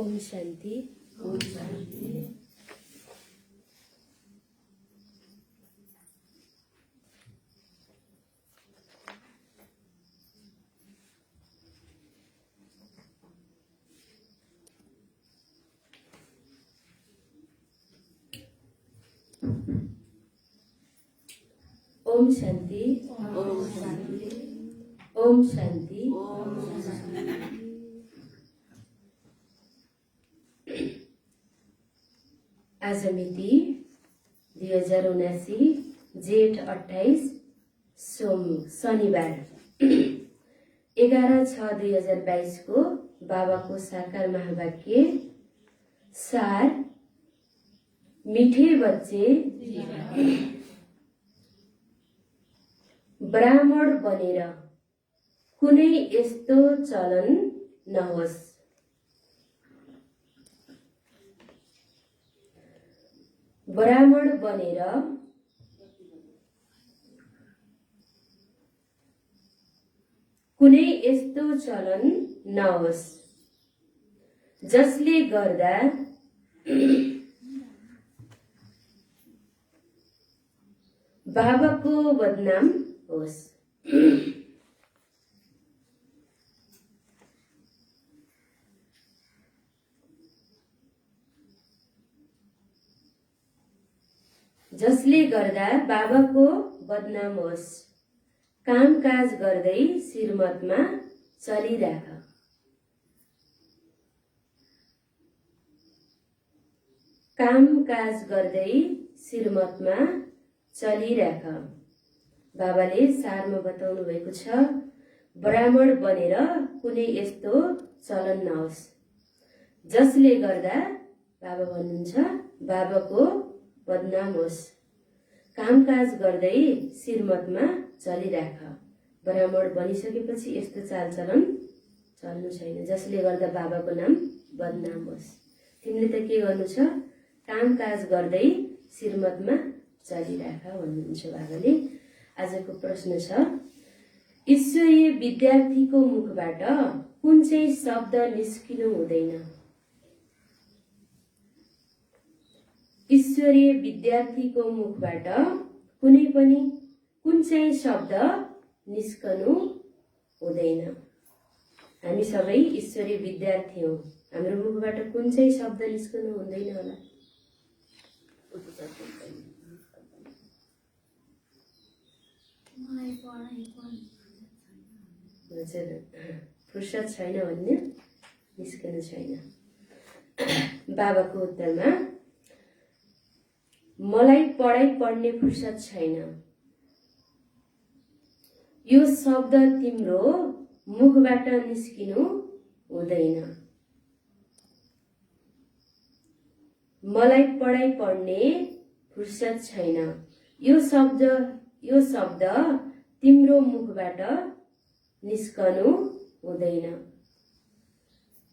ओम शान्ति। ओम शान्ति। ओम शान्ति। ओम शान्ति। ओम शान्ति। ओम शान्ति। आज मिति 2079 जेठ 28 शनिबार 11/6/2022 को बाबाको साकार महावाक्य सार। मीठे बच्चे ब्राह्मण बनेर कुनै यस्तो चलन नहोस्। ब्राह्मण बनेर कुनै यस्तो चलन नहोस् जसले गर्दा बाबाको बदनाम होस्। जसले गर्दा बाबाको बदनाम होस्। कामकाज गर्दै श्रीमतमा चलिराख। कामकाज गर्दै श्रीमतमा चलिराख। बाबाले सारमा बताउनु भएको छ, ब्राह्मण बनेर कुनै यस्तो चलन नहोस् जसले गर्दा बाबा भन्नुहुन्छ बाबाको बदनाम होस्। कामकाज गर्दै श्रीमतमा चलिराख। ब्राह्मण बनिसकेपछि यस्तो चालचलन चल्नु छैन जसले गर्दा बाबाको नाम बदनाम होस्। तिमीले त के गर्नु छ? कामकाज गर्दै श्रीमतमा चलिराख भन्नुहुन्छ बाबाले। आजको प्रश्न छ, ईश्वरीय विद्यार्थीको मुखबाट कुन चाहिँ शब्द निस्किनु हुँदैन? ईश्वरीय विद्यार्थीको मुखबाट कुनै पनि कुन चाहिँ शब्द निस्कनु हुँदैन? हामी सबै ईश्वरीय विद्यार्थी हौं। हाम्रो मुखबाट कुन चाहिँ शब्द निस्कनु हुँदैन होला? फुर्सद छैन भन्ने निस्कनु छैन। बाबाको उत्तरमा, मलाई पढाइ पढ्ने फुर्सद छैन। यो शब्द तिम्रो मुखबाट निस्किनु हुँदैन। मलाई पढाइ पढ्ने फुर्सद छैन। यो शब्द तिम्रो मुखबाट निस्कनु हुँदैन।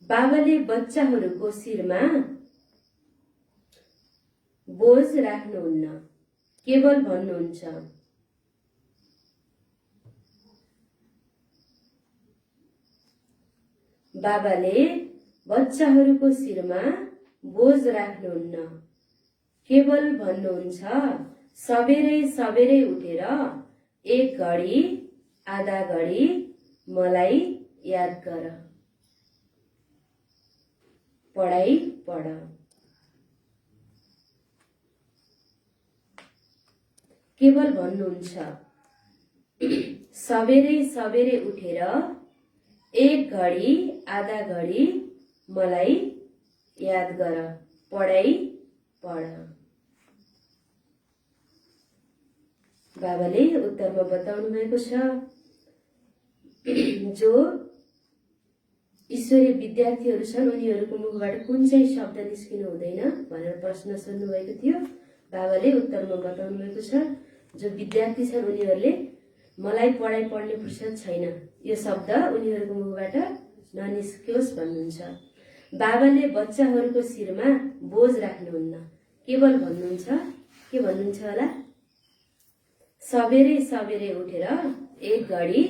बाबाले बच्चाहरूको शिरमा बोझ राख्नुहुन्न, केवल भन्नुहुन्छ बाबाले बच्चाहरूको शिरमा बोझ राख्नुहुन्न, केवल भन्नुहुन्छ सबेरै सबेरै उठेर एक घडी आधा घडी मलाई याद गर, पढाइ पढ। केवल भन्नुहुन्छ सबेरै सबेरै उठेर एक घडी आधा घडी मलाई याद गर, पढाइ पढ। बाबाले उत्तरमा बताउनु भएको छ, जो ईश्वरीय विद्यार्थीहरू छन् उनीहरूको मुखबाट कुन चाहिँ शब्द निस्किनु हुँदैन भनेर प्रश्न सोध्नु भएको थियो। बाबाले उत्तरमा बताउनु भएको छ, जो विद्यार्थी छन् उनीहरूले मलाई पढाइ पढ्ने फुर्सद छैन यो शब्द उनीहरूको मुखबाट ननिस्कियोस् भन्नुहुन्छ। बाबाले बच्चाहरूको शिरमा बोझ राख्नुहुन्न, केवल भन्नुहुन्छ के भन्नुहुन्छ होला? सबेरै सबेरै उठेर एक घडी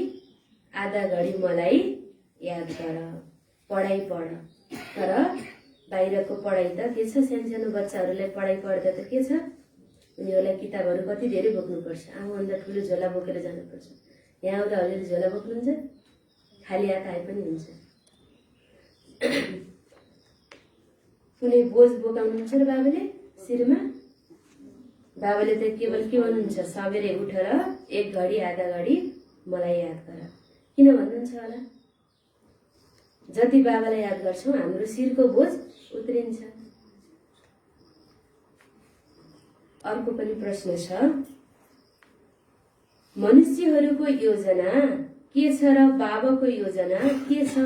आधा घडी मलाई याद गर, पढाइ पढ। तर बाहिरको पढाइ त के छ, सानो बच्चाहरूलाई पढाइ पढ्दा त के छ, उनीहरूलाई किताबहरू कति धेरै बोक्नुपर्छ, आफूभन्दा ठुलो झोला बोकेर जानुपर्छ। यहाँ आउँदा हजुरले झोला बोक्नुहुन्छ, खाली हात आए पनि हुन्छ। कुनै बोझ बोकाउनुहुन्छ र बाबाले शिरमा? बाबाले त केवल के भन्नुहुन्छ, सबेरै उठेर 1 घडी आधा घडी मलाई याद गर। किन भन्नुहुन्छ होला? जति बाबालाई याद गर्छौँ हाम्रो शिरको बोझ उत्रिन्छ। अर्को पनि प्रश्न छ, मनुष्यहरूको योजना के छ र बाबाको योजना के छ?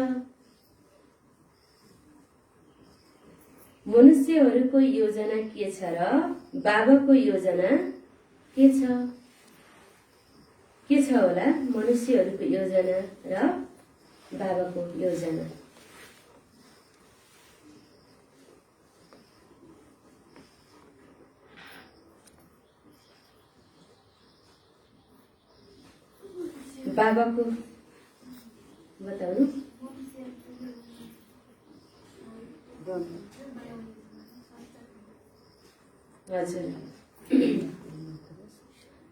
मनुष्यहरूको योजना के छ र बाबाको योजना के छ? के छ होला मनुष्यहरूको योजना र बाबाको योजना? बाबाको बताउनु। हजुर,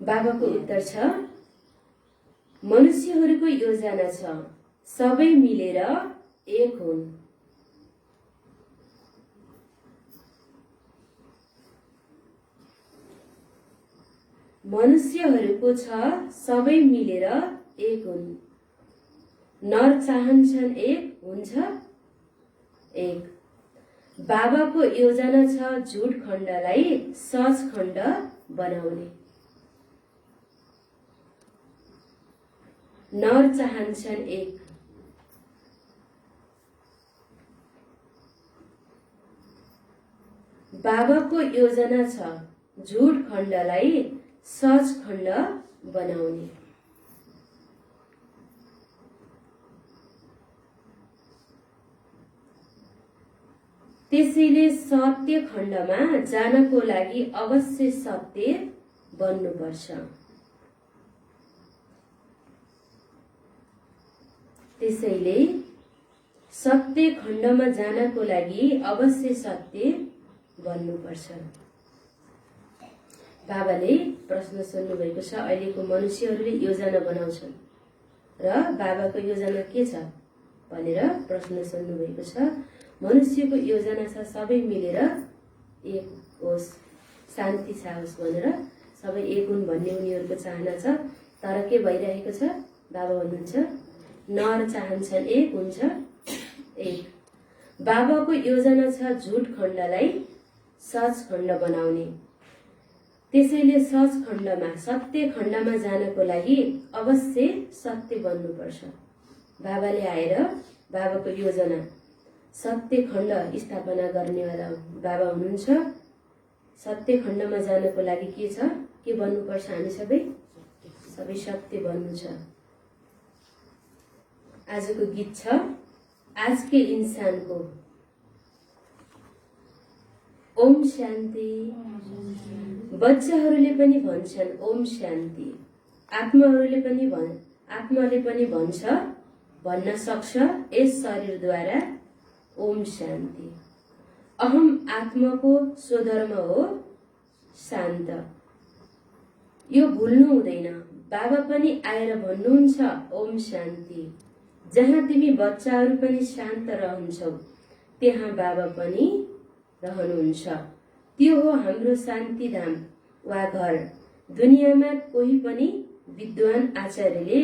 बाबाको उत्तर छ, मनुष्यहरूको योजना छ सबै मिलेर एक हुन्। मनुष्यहरूको छ सबै मिलेर एक हुन्। नर चाहन्छन् एक, हुन्छ एक। बाबाको योजना छ झुट खण्डलाई सच खण्ड बनाउने। नर चाहन्छन् एक, बाबाको योजना छ झुट खण्डलाई सच खण्ड बनाउने। त्यसैले सत्य खण्डमा जानको लागि अवश्य सत्य बन्नुपर्छ। त्यसैले सत्य खण्डमा जानको लागि अवश्य सत्य बन्नुपर्छ। बाबाले प्रश्न सोध्नु भएको छ, अहिलेको मनुष्यहरूले योजना बनाउँछन् र बाबाको योजना के छ भनेर प्रश्न सोध्नु भएको छ। मनुष्यको योजना छ सबै मिलेर एक होस्, शान्ति छाओस् भनेर, सबै एक हुन् भन्ने उनीहरूको चाहना छ। तर के भइरहेको छ? बाबा भन्नुहुन्छ नर चाहन्छन् एक, हुन्छ एक। बाबाको योजना छ झुट खण्डलाई सच खण्ड बनाउने। त्यसैले सच खण्डमा सत्य खण्डमा जानको लागि अवश्य सत्य बन्नुपर्छ। बाबाले आएर बाबाको योजना सत्य खण्ड स्थापना गर्नेवाला बाबा हुनुहुन्छ। सत्य खण्डमा जानको लागि के छ, के बन्नुपर्छ? हामी सबै सत्य बन्नु छ। आजको गीत छ आज के इंसान को। ओम शान्ति। बच्चाहरूले पनि भन्छन् ओम शान्ति। आत्माले पनि भन्छ, भन्न सक्छ यस शरीरद्वारा ओम शान्ति। अहम आत्माको स्वधर्म हो शान्त। यो भुल्नु हुँदैन। बाबा पनि आएर भन्नुहुन्छ ओम शान्ति। जहाँ तिमी बच्चाहरू पनि शान्त रहन्छौ त्यहाँ बाबा पनि रहनुहुन्छ। त्यो हो हाम्रो शान्ति धाम वा घर। दुनियाँमा कोही पनि विद्वान आचार्यले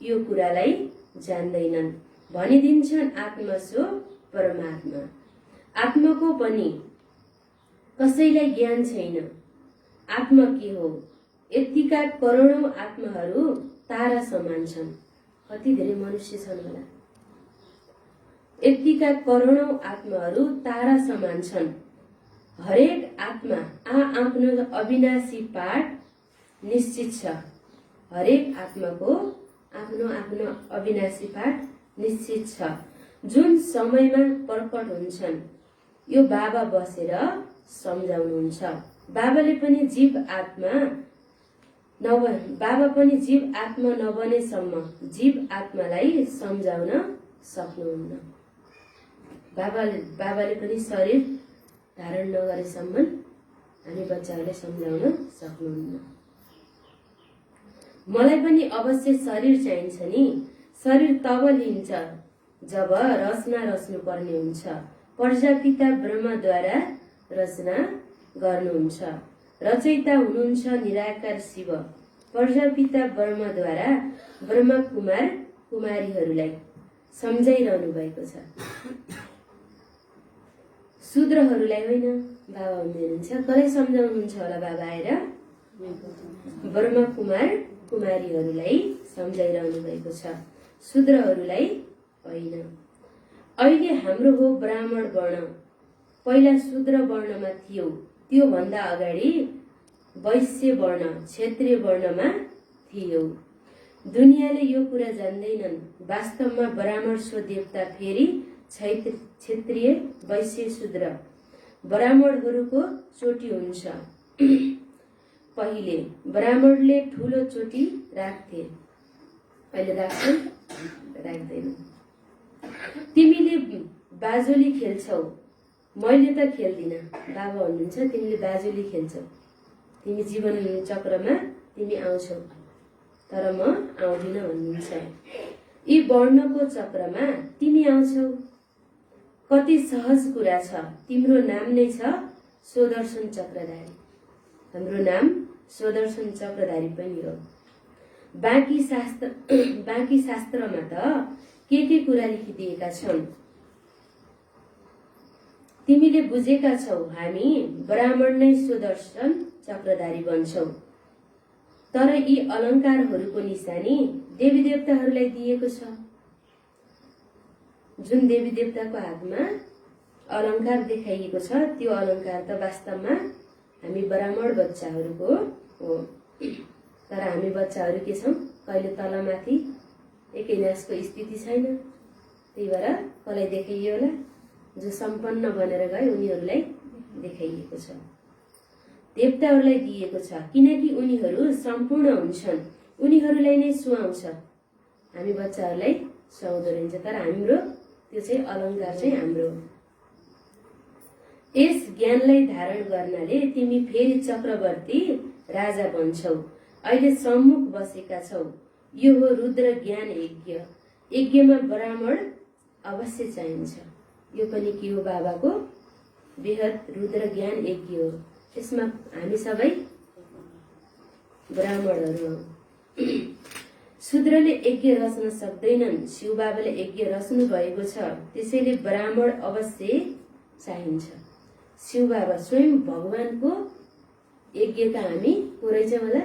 यो कुरालाई जान्दैनन्। भनिदिन्छन् आत्मा सो परमात्मा। आत्माको पनि कसैलाई ज्ञान छैन। आत्मा के हो? यतिका करोडौं आत्माहरू तारा समान छन्। कति धेरै मनुष्य छन् होला। यतिका करोडौं आत्माहरू तारा समान छन्। हरेक आत्मा आफ्नो अविनाशी पाठ निश्चित छ। हरेक आत्माको आफ्नो अविनाशी पाठ निश्चित छ, जुन समयमा प्रकट हुन्छन्। यो बाबा बसेर सम्झाउनुहुन्छ। बाबाले पनि जीव आत्मा नबनेसम्म जीव आत्मालाई सम्झाउन सक्नुहुन्न। बाबाले पनि शरीर धारण नगरेसम्म हामी बच्चाहरूलाई सम्झाउन सक्नुहुन्न। मलाई पनि अवश्य शरीर चाहिन्छ नि। शरीर तब लिन्छ जब रचना रच्नु पर्ने हुन्छ। प्रजापिता ब्रह्मद्वारा रचना गर्नुहुन्छ। रचयिता हुनुहुन्छ निराकार शिव। प्रजापिता ब्रह्मद्वारा ब्रह्मा कुमार कुमारीहरूलाई सम्झाइरहनु भएको छ। शूद्रहरूलाई होइन बाबा हुनुहुन्छ। कसलाई सम्झाउनुहुन्छ होला बाबा आएर? ब्रह्मा कुमार कुमारीहरूलाई सम्झाइरहनु भएको छ, शूद्रहरूलाई होइन। अहिले हाम्रो हो ब्राह्मण वर्ण, पहिला शूद्र वर्णमा थियो। त्यो भन्दा अगाडि वैश्य वर्ण क्षत्रिय वर्णमा थियो। दुनियाँले यो कुरा जान्दैनन्। वास्तवमा ब्राह्मण स्वदेवता, फेरि क्षत्रिय वैश्य शूद्र ब्राह्मणहरूको चोटी हुन्छ। पहिले ब्राह्मणले ठूलो चोटी राख्थे, अहिले राख्छन्? राख्दैन। तिमीले बाजुली खेल्छौ, मैले त खेल्दिन। बाबा भन्नुहुन्छ तिमीले बाजुली खेल्छौ, तिमी जीवन चक्रमा तिमी आउँछौ, तर म आउँदिन भन्नुहुन्छ। यी वर्णको चक्रमा तिमी आउँछौ। कति सहज कुरा छ। तिम्रो नाम नै छ स्वदर्शन चक्रधारी। हाम्रो नाम स्वदर्शन चक्रधारी पनि हो। बाँकी शास्त्रमा त के कुरा लेखिदिएका छन् तिमीले बुझेका छौ। हामी ब्राह्मण नै स्वदर्शन चक्रधारी बन्छौ। तर यी अलङ्कारहरूको निशानी देवी देवताहरूलाई दिएको छ। जुन देवी देवताको हातमा अलङ्कार देखाइएको छ, त्यो अलङ्कार त वास्तवमा हामी ब्राह्मण बच्चाहरूको हो। तर हामी बच्चाहरू के छौँ? कहिले तलमाथि एकैनासको स्थिति छैन। त्यही भएर कसलाई देखाइयो होला? जो सम्पन्न बनेर गए उनीहरूलाई देखाइएको छ, देवताहरूलाई दिएको छ। किनकि उनीहरू सम्पूर्ण हुन्छन्, उनीहरूलाई नै सुहाउँछ। हामी बच्चाहरूलाई सुहाउँदो रहन्छ, तर हाम्रो त्यो चाहिँ अलङ्कार चाहिँ हाम्रो। यस ज्ञानलाई धारण गर्नाले तिमी फेरि चक्रवर्ती राजा बन्छौ। अहिले सम्मुख बसेका छौ। यो हो रुद्र ज्ञान यज्ञ। यज्ञमा ब्राह्मण अवश्य चाहिन्छ। यो पनि के हो? बाबाको बृहत रुद्र ज्ञान यज्ञ हो। यसमा हामी सबै ब्राह्मणहरू हौ। शूद्रले यज्ञ रच्न सक्दैनन्। शिव बाबाले यज्ञ रच्नु भएको छ, त्यसैले ब्राह्मण अवश्य चाहिन्छ। शिव बाबा स्वयं भगवानको यज्ञका हामी को रहेछौँ होला?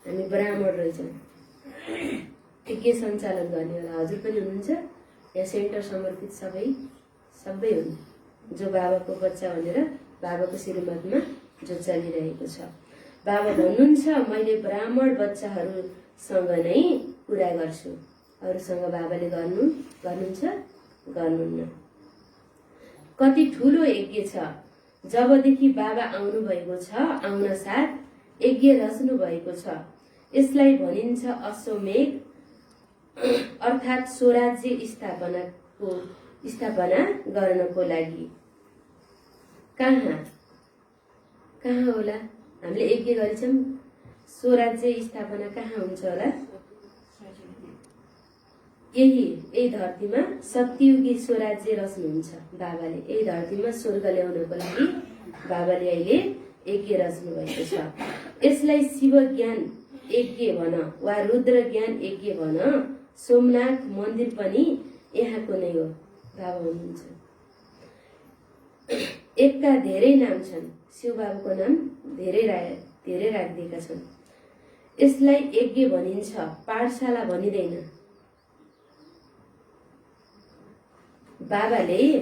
हामी ब्राह्मण रहेछौँ। यज्ञ सञ्चालन गर्ने होला हजुर पनि हुनुहुन्छ। यहाँ सेन्टर समर्पित सबै हुन्, जो बाबाको बच्चा भनेर बाबाको श्रीमतमा जो चलिरहेको छ। बाबा भन्नुहुन्छ मैले ब्राह्मण बच्चाहरूसँग नै कुरा गर्छु, अरूसँग बाबाले गर्नुहुन्छ? गर्नुहुन्न। कति ठुलो यज्ञ छ। जबदेखि बाबा आउनु भएको छ, आउन साथ यज्ञ रच्नु भएको छ। यसलाई भनिन्छ अश्वमेध, अर्थात् स्वराज्य स्थापना गर्नको लागि। कहाँ होला? हामीले यज्ञ गरेछौँ। स्वराज्य स्थापना कहाँ हुन्छ होला? यही धरतीमा सत्ययुगी स्वराज्य रच्नुहुन्छ बाबाले। यही धरतीमा स्वर्ग ल्याउनको लागि बाबाले अहिले यज्ञ रच्नु भएको छ। यसलाई शिव ज्ञान यज्ञ भन वा रुद्र ज्ञान यज्ञ भन। सोमनाथ मन्दिर पनि यहाँको नै हो। बाबा हुनुहुन्छ। एकका धेरै नाम छन्। शिव बाबाको नाम धेरै राखिदिएका छन्। यसलाई यज्ञ भनिन्छ, पाठशाला भनिँदैन। बाबाले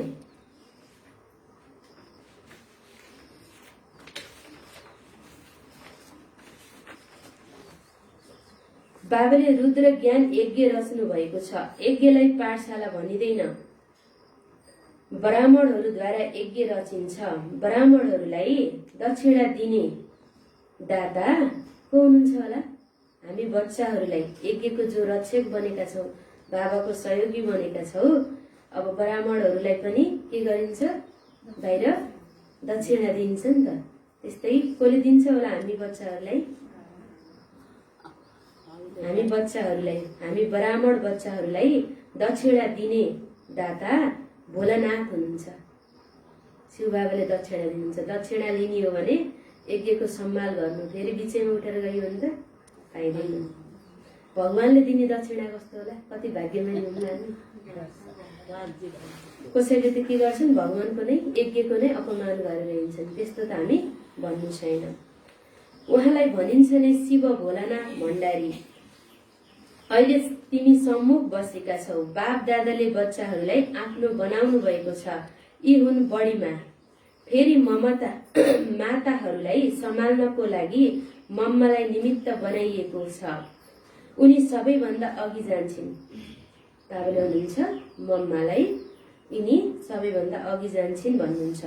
रुद्र ज्ञान यज्ञ रच्नु भएको छ। यज्ञलाई पाठशाला भनिँदैन। ब्राह्मणहरूद्वारा यज्ञ रचिन्छ। ब्राह्मणहरूलाई दक्षिणा दिने दाता को हुनुहुन्छ होला? हामी बच्चाहरूलाई यज्ञको जो रक्षक बनेका छौँ, बाबाको सहयोगी बनेका छौँ, अब ब्राह्मणहरूलाई पनि के गरिन्छ, बाहिर दक्षिणा दिन्छ नि त। त्यस्तै कसले दिन्छ होला, हामी ब्राह्मण बच्चाहरूलाई दक्षिणा दिने दाता भोलानाथ हुनुहुन्छ। शिव बाबाले दक्षिणा दिनुहुन्छ। दक्षिणा लिने हो भने यज्ञको सम्मान गर्नु, फेरि बिचैमा उठेर गयो भने त पाइँदैन। भगवानले दिने दक्षिणा कस्तो होला, कति भाग्यमानी हुनु हामी। कसैले त के गर्छन्, भगवानको नै यज्ञको नै अपमान गरेर हिँड्छन्। त्यस्तो त हामी भन्नु छैन। उहाँलाई भनिन्छ नै शिव भोलानाथ भण्डारी। अहिले तिमी सम्मुख बसेका छौ। बाप दादाले बच्चाहरूलाई आफ्नो बनाउनु भएको छ। यी हुन् बढीमा। फेरि माताहरूलाई सम्हाल्नको लागि मम्मालाई निमित्त बनाइएको छ। उनी सबैभन्दा अघि जान्छन्। बाबाले हुनुहुन्छ मम्मालाई यिनी सबैभन्दा अघि जान्छन् भन्नुहुन्छ।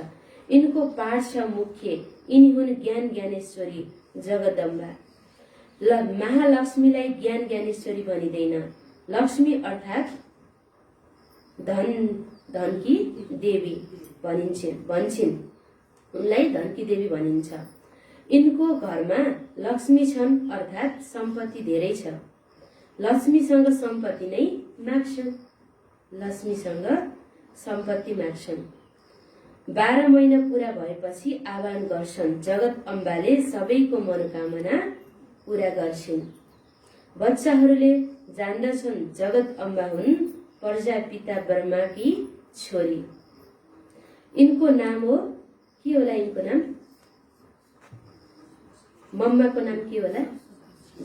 यिनको पाठ छ मुख्य। यिनी हुन् ज्ञान ज्ञानेश्वरी जगदम्बा। महालक्ष्मीलाई ज्ञान ज्ञानेश्वरी भनिँदैन। लक्ष्मी अर्थात् धनकी देवी भन्छन्। उनलाई धनकी देवी भनिन्छ। यिनको घरमा लक्ष्मी छन् अर्थात् सम्पत्ति धेरै छ। लक्ष्मीसँग सम्पत्ति नै माग्छन्। 12 महिना पूरा भएपछि आह्वान गर्छन्। जगत अम्बाले सबैको मनोकामना पूरा गर्छिन्। बच्चाहरूले जान्दछन् जगत अम्बा हुन् प्रजापिता ब्रह्माकी छोरी। यिनको नाम हो, के होला यिनको नाम? मम्माको नाम के होला?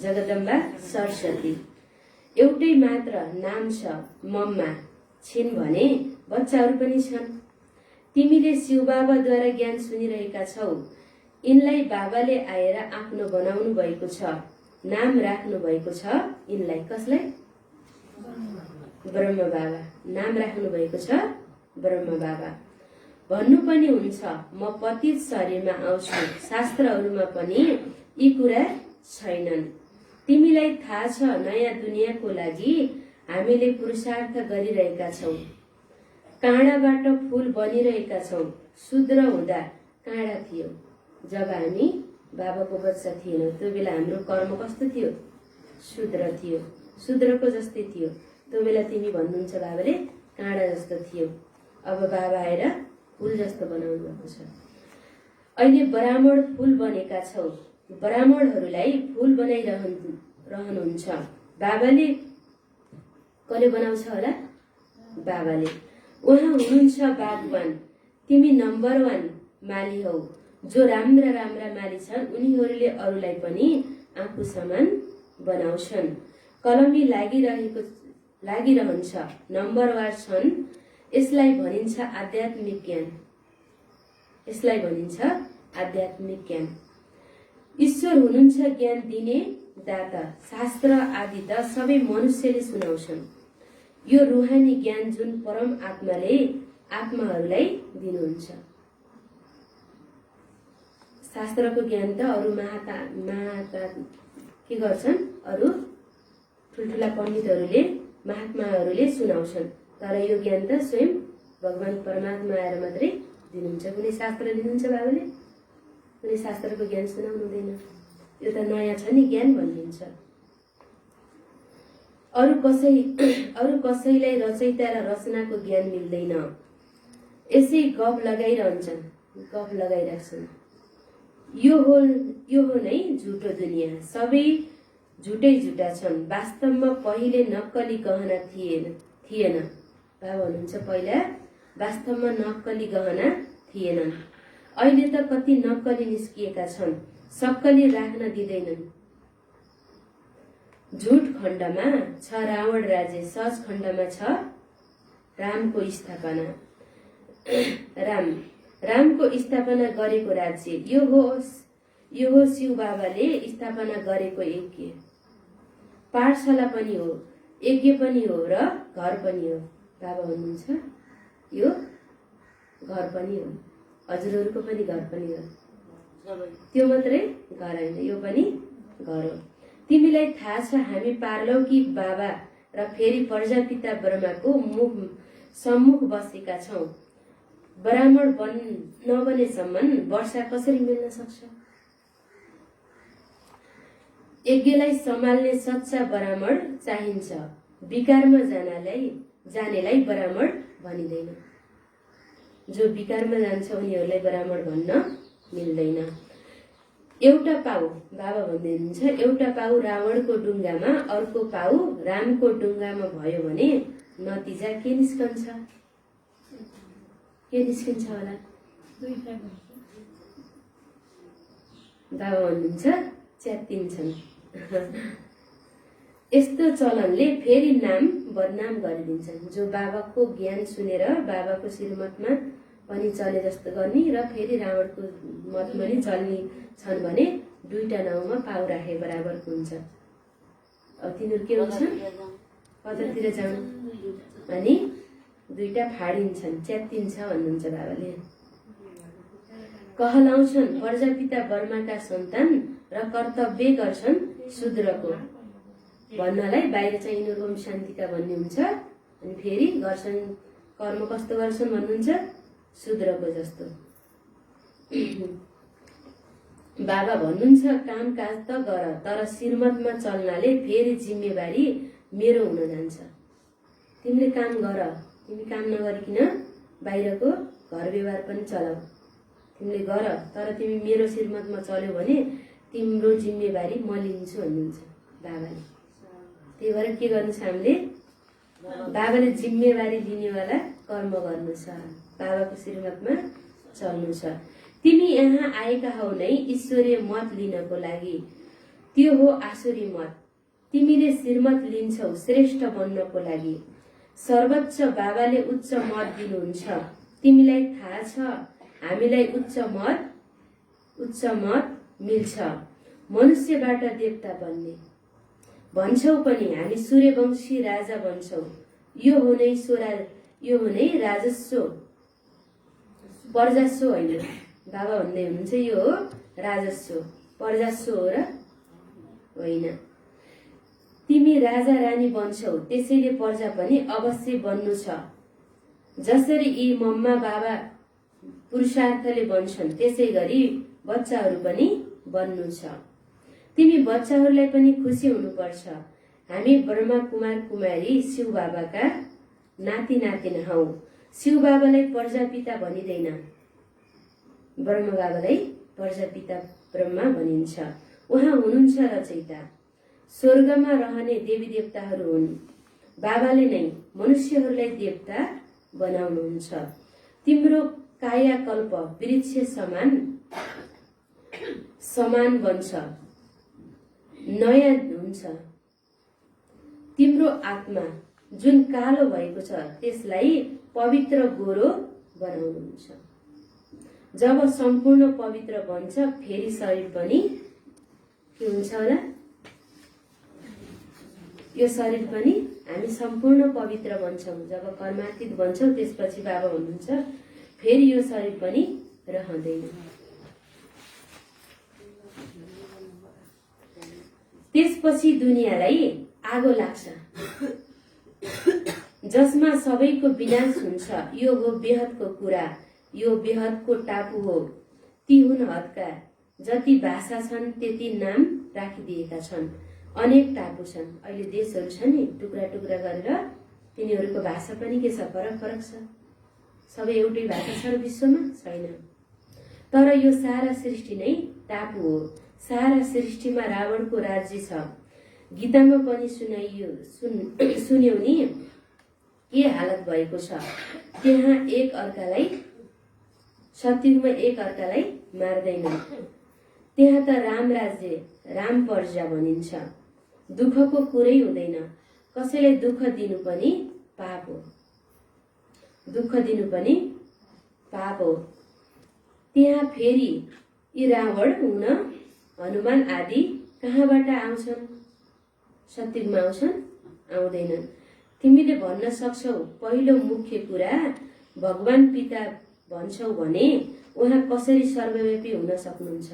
जगदम्बा सरस्वती। एउटै मात्र नाम छ मम्मा छिन् भने बच्चाहरू पनि छन्। तिमीले शिव बाबाद्वारा ज्ञान सुनिरहेका छौ। यिनलाई बाबाले आएर आफ्नो बनाउनु भएको छ। नाम राख्नु भएको छ यिनलाई। कसलाई? ब्रह्म बाबा। नाम राख्नु भएको छ ब्रह्म बाबा। भन्नु पनि हुन्छ म पतित शरीरमा आउँछु। शास्त्रहरूमा पनि यी कुरा छैनन्। तिमीलाई थाहा छ नयाँ दुनियाँको लागि हामीले पुरुषार्थ गरिरहेका छौं। काँडाबाट फूल बनिरहेका छौं। शूद्र हुँदा काँडा थियो। जब हामी बाबाको बच्चा थिएनौं त्यो बेला हाम्रो कर्म कस्तो थियो? शूद्र थियो। शूद्रको जस्तै थियो। त्यो बेला तिमी भन्नुहुन्छ बाबाले काँडा जस्तो थियो। अब बाबा आएर फूल जस्तो बनाउनु भएको छ। अहिले ब्राह्मण फूल बनेका छौ। ब्राह्मणहरूलाई फूल बनाइरहनुहुन्छ। बाबाले कसले बनाउँछ होला? बाबाले। उहाँ हुनुहुन्छ बागवान। तिमी नम्बर 1 माली हौ। जो राम्रा माली छन् उनीहरूले अरूलाई पनि आफू समान बनाउँछन्। कलमी लागिरहन्छ। नम्बरवार छन्। यसलाई भनिन्छ आध्यात्मिक ज्ञान। ईश्वर हुनुहुन्छ ज्ञान दिने दाता। शास्त्र आदि त सबै मनुष्यले सुनाउँछन्। यो रुहानी ज्ञान जुन परम आत्माले आत्माहरूलाई दिनुहुन्छ। शास्त्रको ज्ञान त अरू महाता के गर्छन्? अरू ठुल्ठुला पण्डितहरूले महात्माहरूले सुनाउँछन्। तर यो ज्ञान त स्वयं भगवान परमात्मा आएर मात्रै दिनुहुन्छ। कुनै शास्त्र दिनुहुन्छ बाबाले? कुनै शास्त्रको ज्ञान सुनाउनु हुँदैन। यो त नयाँ छ नि ज्ञान भनिन्छ। अरू कसैलाई रचयिता र रचनाको ज्ञान मिल्दैन। यसै गफ लगाइराख्छन्। यो हो नै झुटो दुनियाँ। सबै झुटा छन्। वास्तवमा पहिले नक्कली गहना थिएन। बाबा हुनुहुन्छ पहिला वास्तवमा नक्कली गहना थिएनन्। अहिले त कति नक्कली निस्किएका छन्। सक्कली राख्न दिँदैनन्। झुट खण्डमा छ रावण राज्य। सच खण्डमा छ रामको स्थापना। रामको स्थापना गरेको राज्य। यो हो शिव बाबाले स्थापना गरेको यज्ञ। पाठशाला पनि हो, यज्ञ पनि हो र घर पनि हो। बाबा हुनुहुन्छ यो घर पनि हो। हजुरहरूको पनि घर पनि हो। त्यो मात्रै घर होइन, यो पनि घर हो। तिमीलाई थाहा छ हामी पार्लौकिक बाबा र फेरि प्रजापिता ब्रह्माको सम्मुख बसेका छौं। ब्राह्मण नबनेसम्म वर्षा कसरी मिल्न सक्छ? यज्ञलाई सम्हाल्ने सच्चा ब्राह्मण चाहिन्छ। विकारमा जानेलाई ब्राह्मण भनिँदैन। जो विकारमा जान्छ उनीहरूलाई ब्राह्मण भन्न मिल्दैन। एउटा पाउ, बाबा भन्दै हुनुहुन्छ, एउटा पाउ रावणको डुङ्गामा अर्को पाउ रामको डुङ्गामा भयो भने नतिजा के निस्कन्छ? के निस्किन्छ होला? बाबा भन्नुहुन्छ च्यात्तिन्छन्। यस्तो चलनले फेरि नाम बदनाम गरिदिन्छन्। जो बाबाको ज्ञान सुनेर बाबाको श्रीमतमा पनि चले जस्तो गर्ने र फेरि रावणको मतमा नि चल्ने छन् भने दुईटा नाउँमा पाउ राखे बराबरको हुन्छ। अब तिनीहरू के हुन्छन्? कतातिर जाउँ अनि दुईटा फाडिन्छन्, च्यात्तिन्छ भन्नुहुन्छ बाबाले। कहलाउँछन् प्रजापिता ब्रह्माका सन्तान र कर्तव्य गर्छन् शूद्रको भन्नलाई बाहिर चाहिँ यिनीहरू ओम शान्तिका भन्ने हुन्छ। अनि फेरि गर्छन् कर्म कस्तो गर्छन् भन्नुहुन्छ? शूद्रको जस्तो। बाबा भन्नुहुन्छ काम काज त गर, तर श्रीमतमा चल्नाले फेरि जिम्मेवारी मेरो हुन जान्छ। तिमीले काम गर, तिमी काम नगरिकन बाहिरको घर व्यवहार पनि चलाऊ। तिमीले गर, तर तिमी मेरो श्रीमतमा चल्यौ भने तिम्रो जिम्मेवारी म लिन्छु भन्नुहुन्छ बाबाले। त्यही भएर के गर्नु छ हामीले? बाबाले जिम्मेवारी लिनेवाला कर्म गर्नु छ, बाबाको श्रीमतमा चल्नु छ। तिमी यहाँ आएका हौ नै ईश्वरीय मत लिनको लागि, त्यो हो आसुरी मत। तिमीले श्रीमत लिन्छौ श्रेष्ठ बन्नको लागि। सर्वोच्च बाबाले उच्च मत दिनुहुन्छ। तिमीलाई थाहा छ हामीलाई उच्च मत मिल्छ मनुष्यबाट देवता बन्ने। भन्छौ पनि हामी सूर्यवंशी राजा बन्छौ। यो हो नै राजस्व पर्जास्व होइन। बाबा भन्दै हुनुहुन्छ यो हो राजस्व, पर्जास्व हो र होइन। तिमी राजा रानी बन्छौ, त्यसैले पर्जा पनि अवश्य बन्नु छ। जसरी यी मम्मा बाबा पुरुषार्थले बन्छन् त्यसै गरी बच्चाहरू पनि बन्नु छ। तिमी बच्चाहरूलाई पनि खुसी हुनुपर्छ। हामी ब्रह्मा कुमार कुमारी शिव बाबाका नाति नातिना हौ। शिव बाबालाई प्रजापिता भनिँदैन, ब्रह्मा बाबालाई प्रजापिता ब्रह्मा भनिन्छ। उहाँ हुनुहुन्छ रचयिता। स्वर्गमा रहने देवी देवताहरू हुन्। बाबाले नै मनुष्यहरूलाई देवता बनाउनुहुन्छ। तिम्रो कायाकल्प वृक्ष समान बन्छ, नयाँ हुन्छ। तिम्रो आत्मा जुन कालो भएको छ त्यसलाई पवित्र गोरो बनाउनुहुन्छ। जब सम्पूर्ण पवित्र बन्छ फेरि शरीर पनि के हुन्छ होला? यो शरीर पनि हामी सम्पूर्ण पवित्र बन्छौँ। जब कर्मातीत बन्छौँ त्यसपछि बाबा भन्नुहुन्छ फेरि यो शरीर पनि रहँदैन। त्यसपछि दुनियाँलाई आगो लाग्छ जसमा सबैको विनाश हुन्छ। यो हो बेहदको कुरा, यो बेहदको टापु हो। ती हुन् हदका, जति भाषा छन् त्यति नाम राखिदिएका छन्। अनेक टापु छन्। अहिले देशहरू छ नि टुक्रा टुक्रा गरेर, तिनीहरूको भाषा पनि के छ? फरक फरक छ। सबै एउटै भाषा छ र विश्वमा छैन। तर यो सारा सृष्टि नै टापु हो। सारा सृष्टिमा रावणको राज्य छ। गीतामा पनि सुन्यौ नि के हालत भएको छ। त्यहाँ एक अर्कालाई सत्युगमा एक अर्कालाई मार्दैनन्। त्यहाँ त राम राज्य, राम पर्जा भनिन्छ। दुःखको कुरै हुँदैन। कसैलाई दुःख दिनु पनि पाप हो। दुःख दिनु पनि पाप हो। त्यहाँ फेरि यी रावण हुन हनुमान आदि कहाँबाट आउँछन्? सत्युगमा आउँछन्? आउँदैनन्। तिमीले भन्न सक्छौ पहिलो मुख्य कुरा भगवान पिता भन्छौ भने उहाँ कसरी सर्वव्यापी हुन सक्नुहुन्छ?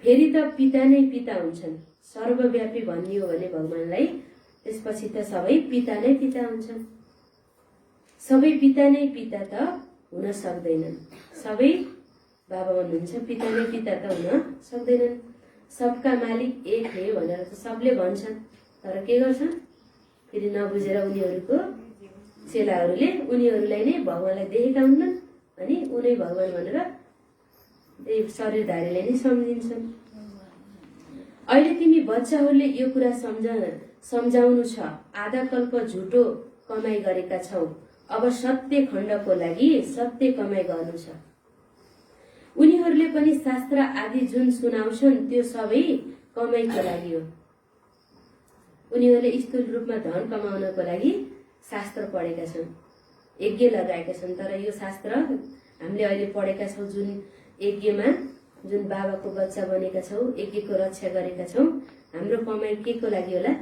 फेरि त पिता नै पिता हुन्छन्। सर्वव्यापी भन्ने हो भने भगवानलाई, त्यसपछि त सबै पिता नै पिता हुन्छन्। सबै पिता नै पिता त हुन सक्दैनन्। सबै बाबा भन्नुहुन्छ पिता नै पिता त हुन सक्दैनन्। सबका मालिक एक हे भनेर त सबले भन्छन्, तर के गर्छन् फेरि नबुझेर उनीहरूको चेलाहरूले उनीहरूलाई नै भगवानलाई देखेका हुन्नन् अनि उनै भगवान भनेर शरीरधारीले नै सम्झिन्छन्। अहिले तिमी बच्चाहरूले यो कुरा सम्झाउनु छ, आधा कल्प झुटो कमाई गरेका छौ, अब सत्य खण्डको लागि सत्य कमाई गर्नु छ। उनीहरूले पनि शास्त्र आदि जुन सुनाउँछन् त्यो सबै कमाईको लागि हो। उनीहरूले स्थूल रूपमा धन कमाउनको लागि शास्त्र पढेका छन्, यज्ञ लगाएका छन्, तर यो शास्त्र हामीले अहिले पढेका छौँ जुन यज्ञमा जुन बाबाको बच्चा बनेका छौँ, यज्ञको रक्षा गरेका छौँ, हाम्रो कमाई के को लागि होला?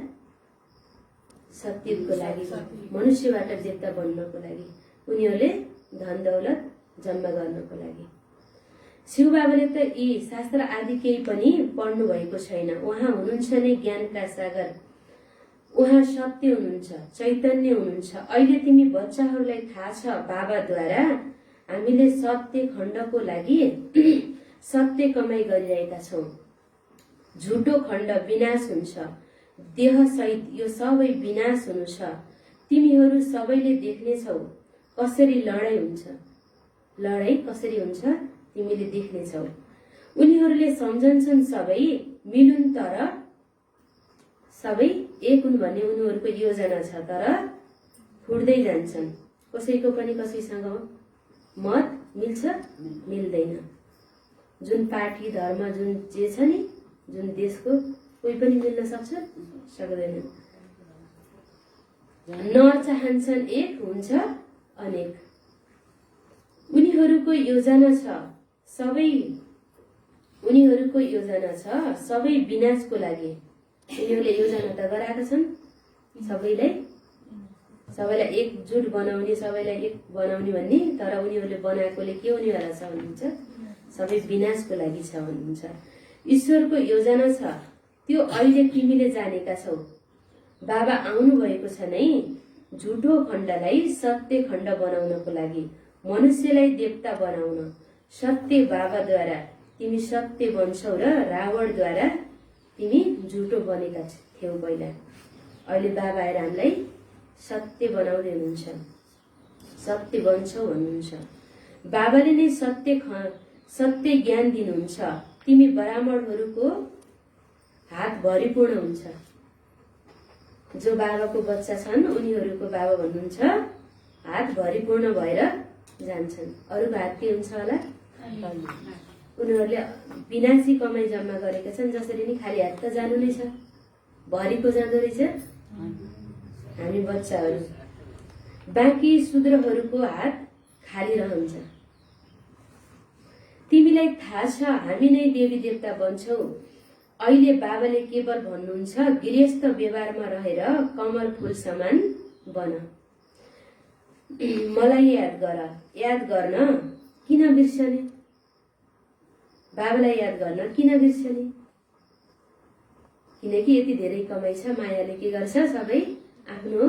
सत्यको लागि, मनुष्यबाट देवता बन्नको लागि, उनीहरूले धन दौलत जम्मा गर्नको लागि। शिव बाबाले त यी शास्त्र आदि केही पनि पढ्नु भएको छैन। उहाँ हुनुहुन्छ नै ज्ञानका सागर, उहाँ सत्य हुनुहुन्छ, चैतन्य हुनुहुन्छ। अहिले तिमी बच्चाहरूलाई थाहा छ बाबाद्वारा हामीले सत्य खण्डको लागि सत्य कमाई गरिरहेका छौँ। झुटो खण्ड विनाश हुन्छ, देह सहित यो सबै विनाश हुनु छ। तिमीहरू सबैले देख्नेछौ कसरी लडाई हुन्छ, लडाई कसरी हुन्छ तिमीले देख्नेछौ। उनीहरूले सम्झन्छन् सबै मिलुन् तर सबै एक हुन् भन्ने उनीहरूको योजना छ, तर फुट्दै जान्छन्। कसैको पनि कसैसँग मत मिल्छ मिल्दैन। जुन पार्टी धर्म जुन जे छ नि, जुन देशको कोही पनि मिल्न सक्छ सक्दैन। न चाहन्छन् एक हुन्छ अनेक। उनीहरूको योजना छ सबै विनाशको लागि। उनीहरूले योजना त गराएका छन् सबैलाई एकजुट बनाउने, सबैलाई एक बनाउने भन्ने, तर उनीहरूले बनाएकोले के हुनेवाला छ भन्नुहुन्छ? सबै विनाशको लागि छ भन्नुहुन्छ। ईश्वरको योजना छ त्यो अहिले तिमीले जानेका छौ। बाबा आउनु भएको छ नै झुटो खण्डलाई सत्य खण्ड बनाउनको लागि, मनुष्यलाई देवता बनाउन। सत्य बाबाद्वारा तिमी सत्य बन्छौ र रावणद्वारा तिमी झुटो बनेका थियौ पहिला। अहिले बाबा आएर हामीलाई सत्य बनाउँदै हुनुहुन्छ, सत्य बन्छौ भन्नुहुन्छ। बाबाले नै सत्य ज्ञान दिनुहुन्छ। तिमी ब्राह्मणहरूको हात भरिपूर्ण हुन्छ। जो बाबाको बच्चा छन् उनीहरूको बाबा भन्नुहुन्छ हात भरिपूर्ण भएर जान्छन्। अरूको हात के हुन्छ होला? उनीहरूले विनाशी कमाई जम्मा गरेका छन्, जसरी नि खाली हात त जानु नै छ, भरिको जाँदो रहेछ हामी बच्चाहरू। बाँकी शूद्रहरूको हात खाली रहन्छ। तिमीलाई थाहा छ हामी नै देवी देवता बन्छौ। अहिले बाबाले केवल भन्नुहुन्छ गृहस्थ व्यवहारमा रहेर कमल फूल समान बन। मलाई याद गर्न किन बिर्सने? बाबालाई याद गर्न किन बिर्सने? किनकि यति धेरै कमाइ छ, मायाले के गर्छ सबै आफ्नो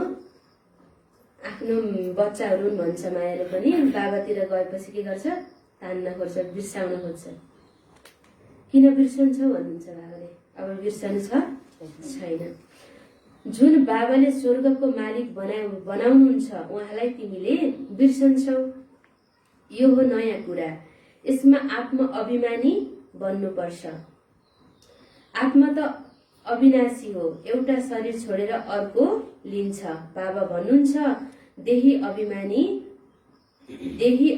बच्चाहरू भन्छ। मायाले पनि बाबातिर गएपछि के गर्छ? तान्न खोज्छ, बिर्साउन खोज्छ। किन बिर्सन्छौ भन्नुहुन्छ बाबाले? अब बिर्सनु छैन। जुन बाबाले स्वर्गको मालिक बनाउनुहुन्छ उहाँलाई तिमीले बिर्सन्छौ। यो हो नयाँ कुरा। यसमा आत्म अभिमानी बन्नुपर्छ। आत्मा त अविनाशी हो, एउटा शरीर छोडेर अर्को लिन्छ। बाबा भन्नुहुन्छ देही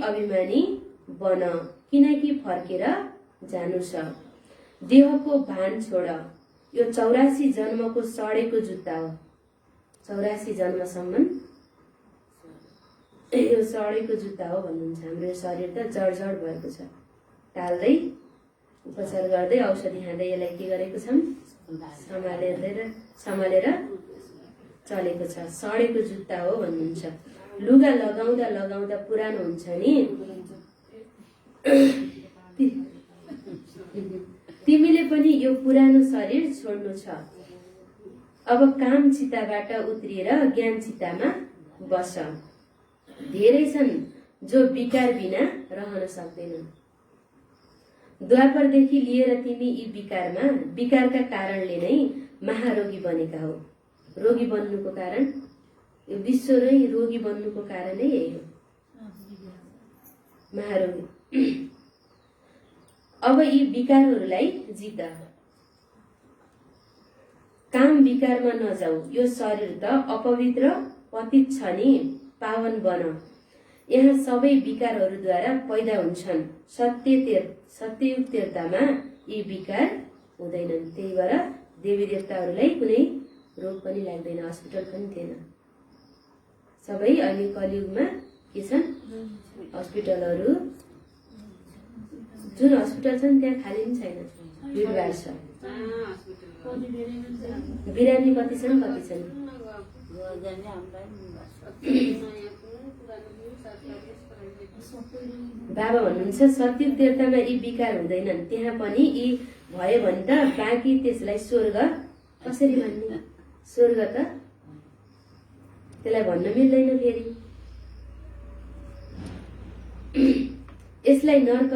अभिमानी बन, किनकि फर्केर जानु छ। देहको भान छोड। यो 84 जन्मको सडेको जुत्ता हो। 84 जन्मसम्म यो सडेको जुत्ता हो भन्नुहुन्छ। हाम्रो शरीर त जडजड भएको छ, टाल्दै उपचार गर्दै औषधि खाँदै यसलाई के गरेको छौँ? सम्हालेर चलेको छ। सडेको जुत्ता हो भन्नुहुन्छ। लुगा लगाउँदा लगाउँदा पुरानो हुन्छ नि। तिमीले पनि यो पुरानो शरीर छोड्नु छ। अब काम चिताबाट उत्रिएर ज्ञान चितामा बस। धेरै छन् जो विकार बिना रहन सक्दैनन्। द्वापरदेखि लिएर तिमी यी विकारका कारणले नै महारोगी बनेका हो। रोगी बन्नुको कारण, यो विश्व नै रोगी बन्नुको कारण नै यही हो, महारोगी। अब यी विकारहरूलाई जित। काम विकारमा नजाऊ, यो शरीर त अपवित्र पतित छ नि, पावन बन। यहाँ सबै विकारहरूद्वारा पैदा हुन्छन्, सत्ययुक्ततामा यी विकार हुँदैनन्। त्यही भएर देवी देवताहरूलाई कुनै रोग पनि लाग्दैन, हस्पिटल पनि थिएन। सबै अहिले कलियुगमा के छन्, हस्पिटलहरू, जुन हस्पिटल छन् त्यहाँ खाली पनि छैन, भिडभाड छ। बिरामी कति छन्, कति छन्। बाबा भन्नुहुन्छ सत्ययुक्ततामा यी विकार हुँदैनन्। त्यहाँ पनि यी भयो भने त बाँकी त्यसलाई स्वर्ग कसरी भन्ने? स्वर्ग त त्यसलाई भन्न मिल्दैन। फेरि यसलाई नर्क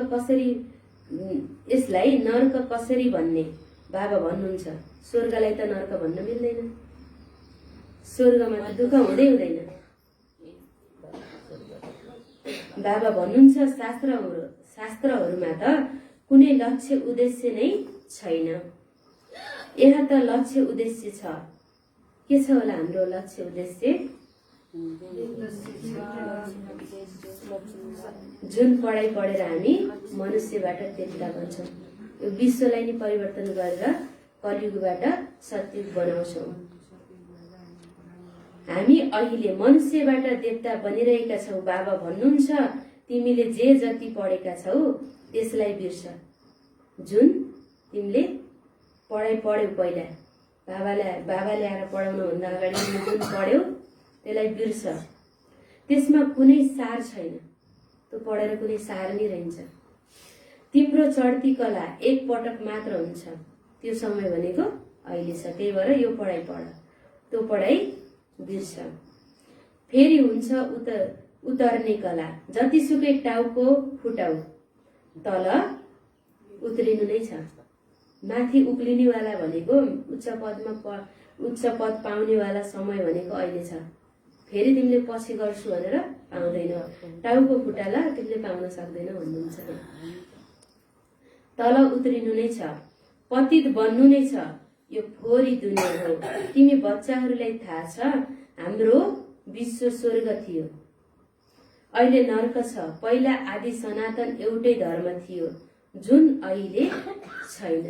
कसरी भन्ने? बाबा भन्नुहुन्छ स्वर्गलाई त नर्क भन्न मिल्दैन। स्वर्गमा त दुःख हुँदैन। बाबा भन्नुहुन्छ शास्त्रहरूमा त कुनै लक्ष्य उद्देश्य नै छैन। यहाँ त लक्ष्य उद्देश्य छ। के छ होला हाम्रो लक्ष्य उद्देश्य? जुन पढाइ पढेर हामी मनुष्यबाट देवता बन्छौँ, यो विश्वलाई नै परिवर्तन गरेर कलियुगबाट सत्युग बनाउँछौँ। हामी अहिले मनुष्यबाट देवता बनिरहेका छौँ। बाबा भन्नुहुन्छ तिमीले जे जति पढेका छौ त्यसलाई बिर्स। जुन तिमीले पढाइ पढ्यौ पहिला, बाबाले आएर पढाउनुभन्दा अगाडि जुन पढ्यौ त्यसलाई बिर्स। त्यसमा कुनै सार छैन, त्यो पढेर कुनै सार नै रहन्छ। तिम्रो चढ्ती कला एक पटक मात्र हुन्छ, त्यो समय भनेको अहिले छ। त्यही भएर यो पढाइ पढ, त्यो पढाइ बिर्स। फेरि हुन्छ उतर्ने कला। जतिसुकै टाउको फुटाउ, तल उत्रिनु नै छ। माथि उक्लिनेवाला भनेको उच्च पद पाउनेवाला समय भनेको अहिले छ। फेरि तिमीले पछि गर्छु भनेर पाउँदैनौ। टाउको फुटाला तिमीले पाउन सक्दैनौ भन्नुहुन्छ। तल उत्रिनु नै छ, पतित बन्नु नै छ। यो फोहोरी दुनियाँ हो। तिमी बच्चाहरूलाई थाहा छ हाम्रो विश्व स्वर्ग थियो, अहिले नर्क छ। पहिला आदि सनातन एउटै धर्म थियो जुन अहिले छैन।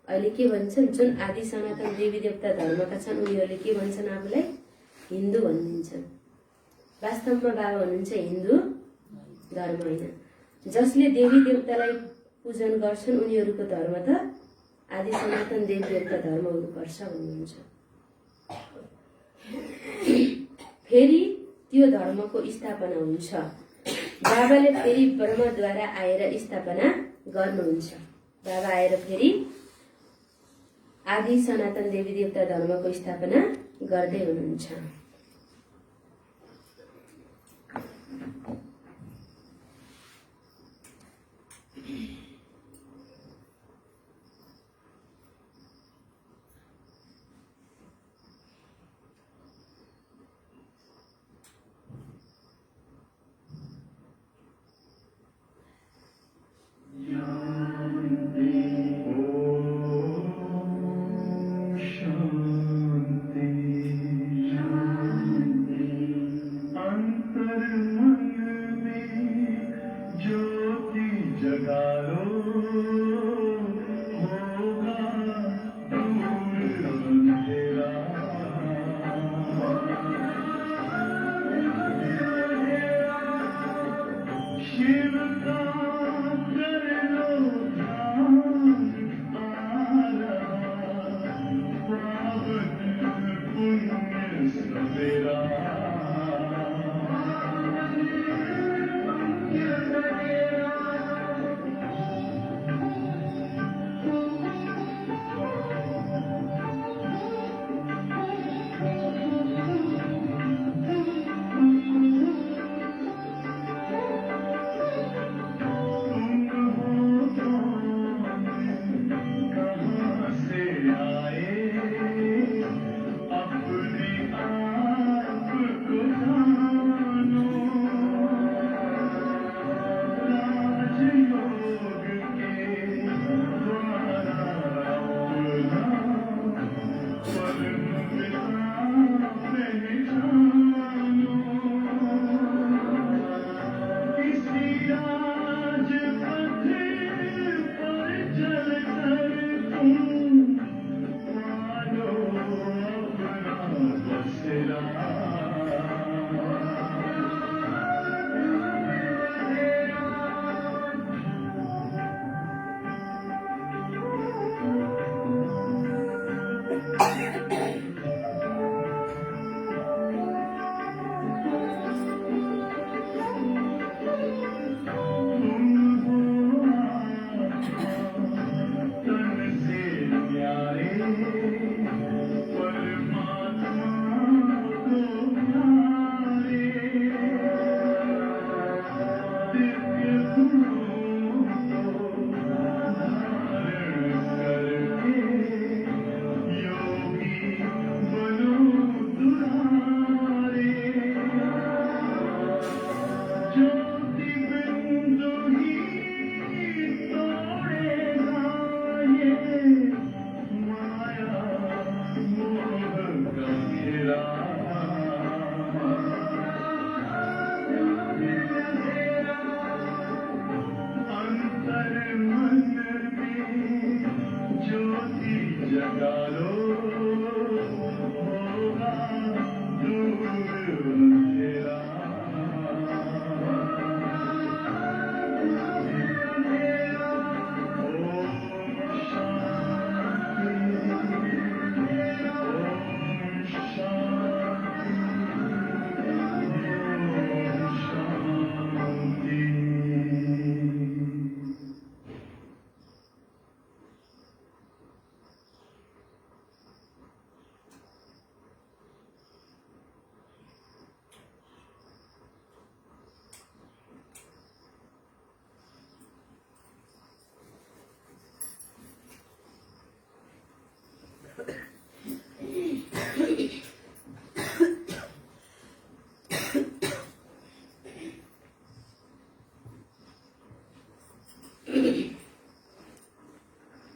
अहिले के भन्छन्? जुन आदि सनातन देवी देवता धर्मका छन् उनीहरूले के भन्छन्? आफूलाई हिन्दू भनिदिन्छन्। वास्तवमा बाबा भन्नुहुन्छ हिन्दू धर्म होइन। जसले देवी देवतालाई पूजन गर्छन् उनीहरूको धर्म त आदि सनातन देवी देवता धर्म हुनुपर्छ भन्नुहुन्छ। फेरि त्यो धर्मको स्थापना हुन्छ। बाबाले फेरि ब्रह्मद्वारा आएर स्थापना गर्नुहुन्छ। बाबा आएर फेरि आदि सनातन देवी देवता धर्मको स्थापना गर्दै हुनुहुन्छ।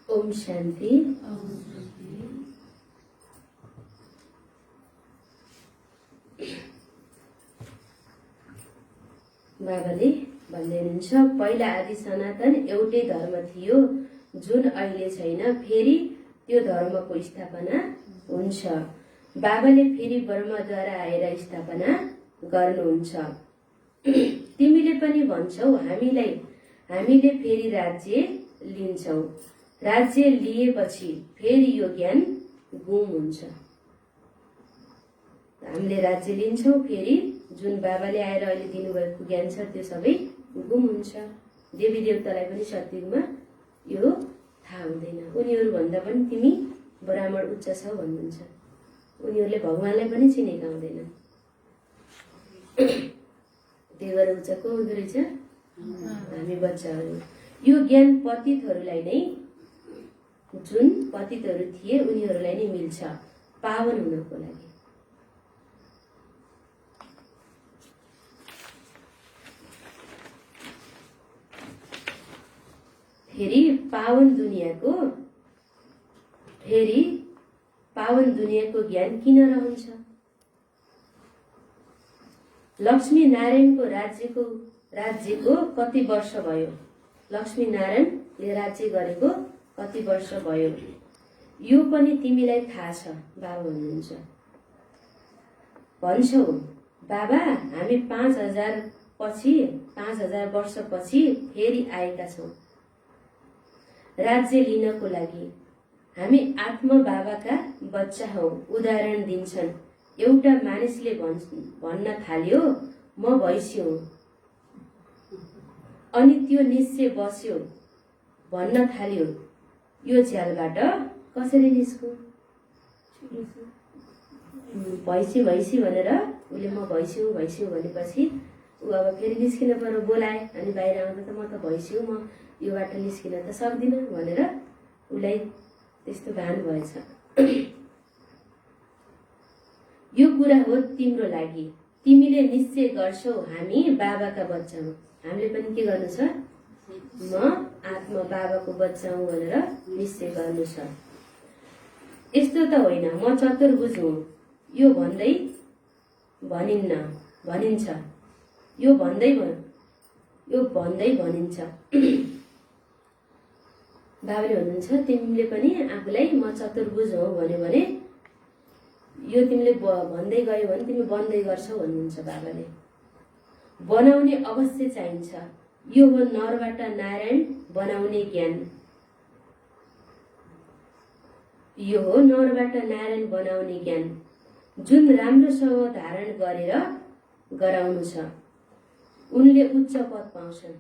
ओम शान्ति। बाबाले भन्दै हुनुहुन्छ, पहिला आदि सनातन एउटै धर्म थियो जुन अहिले छैन, फेरि त्यो धर्मको स्थापना हुन्छ। बाबाले फेरि ब्रह्मद्वारा आएर स्थापना गर्नुहुन्छ। तिमीले पनि भन्छौ हामीले फेरि राज्य लिन्छौ। राज्य लिएपछि फेरि यो ज्ञान गुम हुन्छ। हामीले राज्य लिन्छौ, फेरि जुन बाबाले आएर अहिले दिनुभएको ज्ञान छ त्यो सबै गुम हुन्छ। देवी देवतालाई पनि सत्युगमा यो थाहा हुँदैन। उनीहरू भन्दा पनि तिमी ब्राह्मण उच्च छौ भन्नुहुन्छ। उनीहरूले भगवानलाई पनि चिनेका हुँदैन। त्यही भएर उच्च को हुँदो रहेछ? हामी बच्चाहरू। यो ज्ञान पतितहरूलाई नै, जुन पतितहरू थिए उनीहरूलाई नै मिल्छ पावन हुनको लागि। फेरि पावन दुनियाँको ज्ञान किन रहन्छ? लक्ष्मी नारायणको राज्यको कति वर्ष भयो? लक्ष्मी नारायणले राज्य गरेको कति वर्ष भयो? यो पनि तिमीलाई थाहा छ, बाबा भन्नुहुन्छ। भन्छौ बाबा हामी 5000 वर्षपछि फेरि आएका छौँ राज्य लिनको लागि। हामी आत्मा बाबाका बच्चा हौ। उदाहरण दिन्छन्, एउटा मानिसले भन्न थाल्यो म भैँसी हुँ, अनि त्यो निश्चय बस्यो, भन्न थाल्यो यो झ्यालबाट कसरी निस्कु? भैँसी भनेर उसले म भैँसी हुँ भनेपछि ऊ अब फेरि निस्किन पर्यो, बोलाए अनि बाहिर आउँदा त म त भैँसी हुँ, म यो बाटो निस्किन त सक्दिनँ भनेर उसलाई त्यस्तो भान भएछ। यो कुरा हो तिम्रो लागि। तिमीले निश्चय गर्छौ हामी बाबाका बच्चा हौ। हामीले पनि के गर्नु छ? म आत्मा बाबाको बच्चा हुँ भनेर निश्चय गर्नु छ। यस्तो त होइन म चतुर्भुज हुँ यो भन्दै भनिन्छ। यो भन्दै भनिन्छ। बाबाले भन्नुहुन्छ तिमीले पनि आफूलाई म चतुर्भुज हौ भन्यो भने यो तिमीले भन्दै गयो भने तिमी बन्दै गर्छौ भन्नुहुन्छ बाबाले। बनाउने अवश्य चाहिन्छ, यो हो नरबाट नारायण बनाउने ज्ञान। यो हो नरबाट नारायण बनाउने ज्ञान, जुन राम्रो स्वभाव धारण गरेर गराउनु छ उनले उच्च पद पाउँछन्।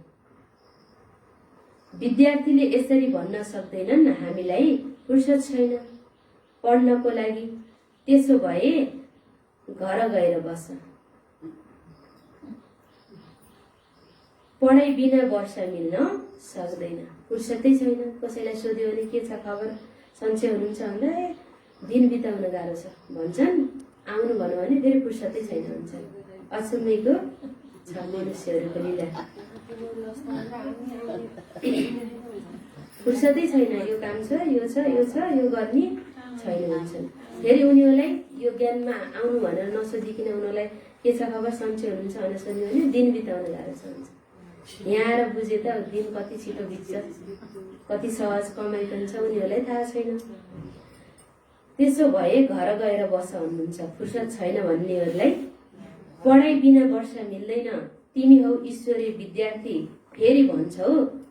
विद्यार्थीले यसरी भन्न सक्दैनन् हामीलाई फुर्सद छैन पढ्नको लागि, त्यसो भए घर गएर बस। पढाइ बिना वर्ष मिल्न सक्दैन, फुर्सदै छैन। कसैलाई सोध्यो भने के छ खबर, सन्चै हुनुहुन्छ भन्दा दिन बिताउन गाह्रो छ भन्छन्। आउनु भन्यो भने फेरि फुर्सदै छैन भन्छन्। अचम्मैको छ मनुष्यहरूको लीला। फुर्सदै छैन, यो काम छ, यो छ, यो छ, यो गर्ने छैन भन्छन्। फेरि उनीहरूलाई यो ज्ञानमा आउनु भनेर नसोधिकन उनीहरूलाई के छ खबर, सन्चै हुनुहुन्छ भनेर सोध्यो भने दिन बिताउन गाह्रो छ भन्छ। यहाँ आएर बुझे त दिन कति छिटो बित्छ, कति सहज कमाइ हुन्छ उनीहरूलाई थाहा छैन। त्यसो भए घर गएर बस भन्नुहुन्छ। फुर्सद छैन भन्नेहरूलाई पढाइ बिना वर्ष मिल्दैन, तिमी हौ ईश्वरीय विद्यार्थी फेरि भन्छौ